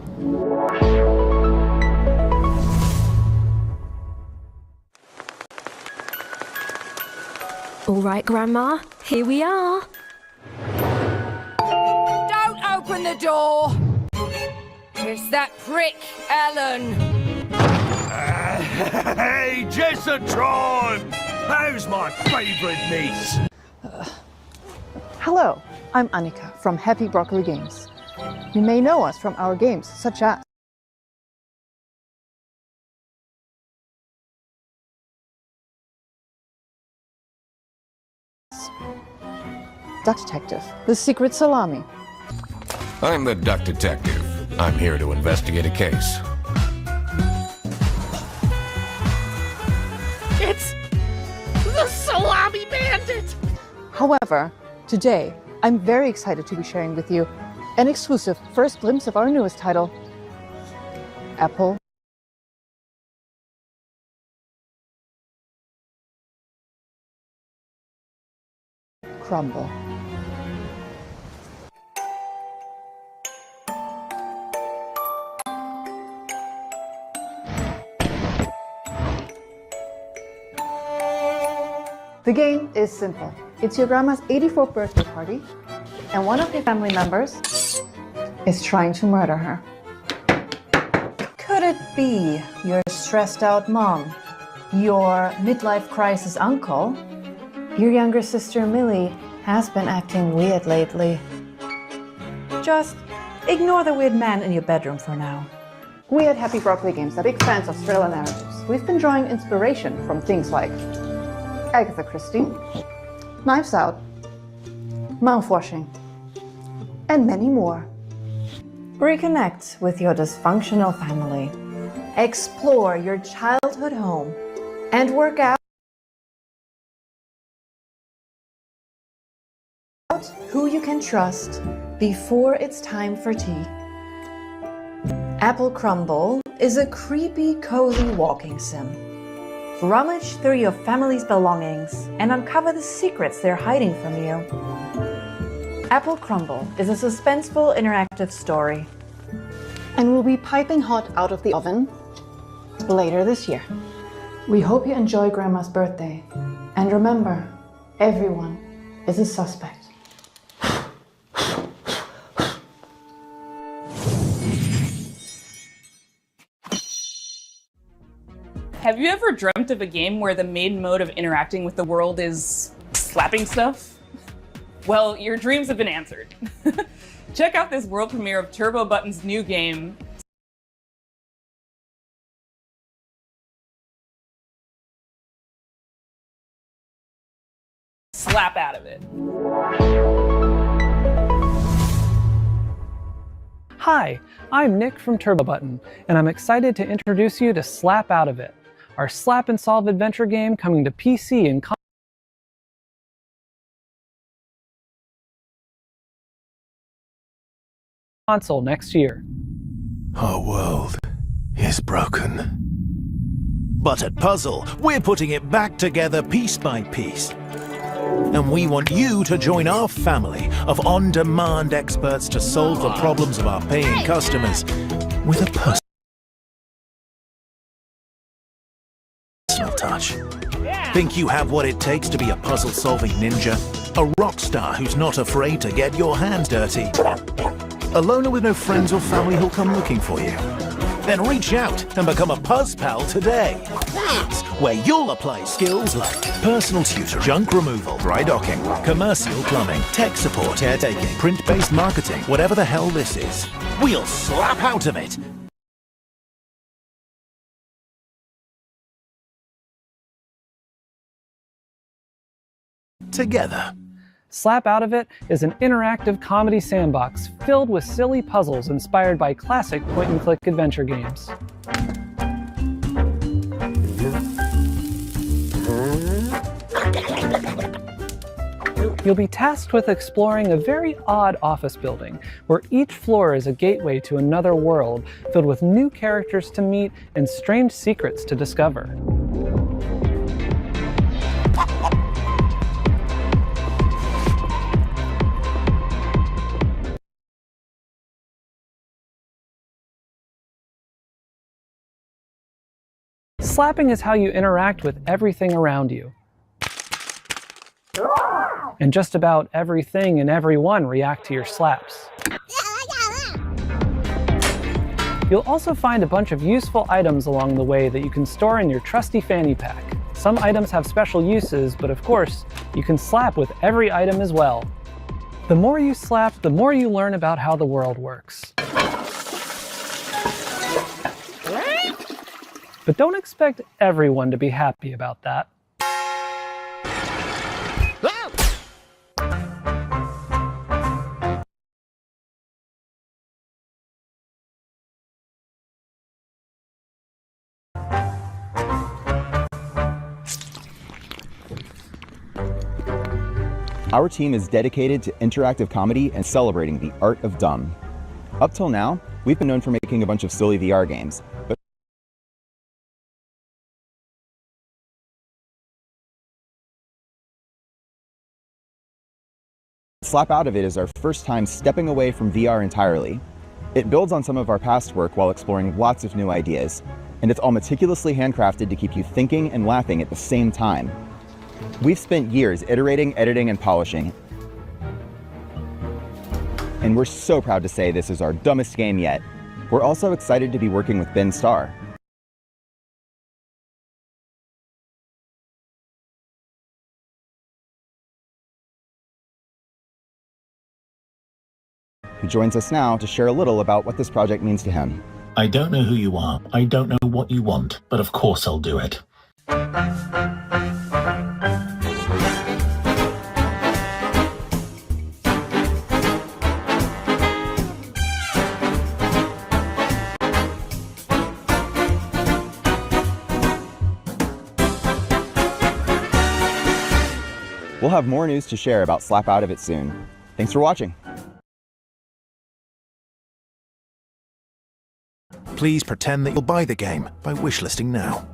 Speaker 4: All right, Grandma, here we are.
Speaker 17: Don't open the door! It's that prick, Ellen.
Speaker 21: Hey, Jessatron! How's my favourite niece?
Speaker 25: Hello, I'm Annika from Happy Broccoli Games. You may know us from our games such as Duck Detective, The Secret Salami.
Speaker 26: I'm the Duck Detective. I'm here to investigate a case.
Speaker 17: It's the Salami Bandit!
Speaker 25: However, today, I'm very excited to be sharing with you an exclusive first glimpse of our newest title, Apple Crumble. The game is simple. It's your grandma's 84th birthday party, and one of your family members is trying to murder her. Could it be your stressed out mom, your midlife crisis uncle? Your younger sister Millie has been acting weird lately. Just ignore the weird man in your bedroom for now. We at Happy Broccoli Games are big fans of thriller narratives. We've been drawing inspiration from things like Agatha Christie, Knives Out, Mouthwashing, and many more. Reconnect with your dysfunctional family, explore your childhood home, and work out who you can trust before it's time for tea. Apple Crumble is a creepy, cozy walking sim. Rummage through your family's belongings and uncover the secrets they're hiding from you. Apple Crumble is a suspenseful, interactive story and will be piping hot out of the oven later this year. We hope you enjoy Grandma's birthday, and remember, everyone is a suspect.
Speaker 9: Have you ever dreamt of a game where the main mode of interacting with the world is slapping stuff? Well, your dreams have been answered. Check out this world premiere of Turbo Button's new game, Slap Out of It.
Speaker 27: Hi, I'm Nick from Turbo Button, and I'm excited to introduce you to Slap Out of It, our slap and solve adventure game coming to PC and console next year.
Speaker 21: Our world is broken. But at Puzzle, we're putting it back together piece by piece. And we want you to join our family of on-demand experts to solve the problems of our paying customers with a personal touch. Think you have what it takes to be a puzzle-solving ninja? A rock star who's not afraid to get your hands dirty. A loner with no friends or family who'll come looking for you. Then reach out and become a Puzz Pal today. That's where you'll apply skills like personal tutoring, junk removal, dry docking, commercial plumbing, tech support, caretaking, print-based marketing, whatever the hell this is. We'll slap out of it. Together.
Speaker 27: Slap Out of It is an interactive comedy sandbox filled with silly puzzles inspired by classic point-and-click adventure games. You'll be tasked with exploring a very odd office building, where each floor is a gateway to another world filled with new characters to meet and strange secrets to discover. Slapping is how you interact with everything around you. And just about everything and everyone react to your slaps. You'll also find a bunch of useful items along the way that you can store in your trusty fanny pack. Some items have special uses, but of course, you can slap with every item as well. The more you slap, the more you learn about how the world works. But don't expect everyone to be happy about that.
Speaker 5: Our team is dedicated to interactive comedy and celebrating the art of dumb. Up till now, we've been known for making a bunch of silly VR games, but Slap Out of It is our first time stepping away from VR entirely. It builds on some of our past work while exploring lots of new ideas, and it's all meticulously handcrafted to keep you thinking and laughing at the same time. We've spent years iterating, editing, and polishing, and we're so proud to say this is our dumbest game yet. We're also excited to be working with Ben Starr, who joins us now to share a little about what this project means to him.
Speaker 21: I don't know who you are. I don't know what you want, but of course I'll do it.
Speaker 5: We'll have more news to share about Slap Out of It soon. Thanks for watching.
Speaker 21: Please pretend that you'll buy the game by wishlisting now.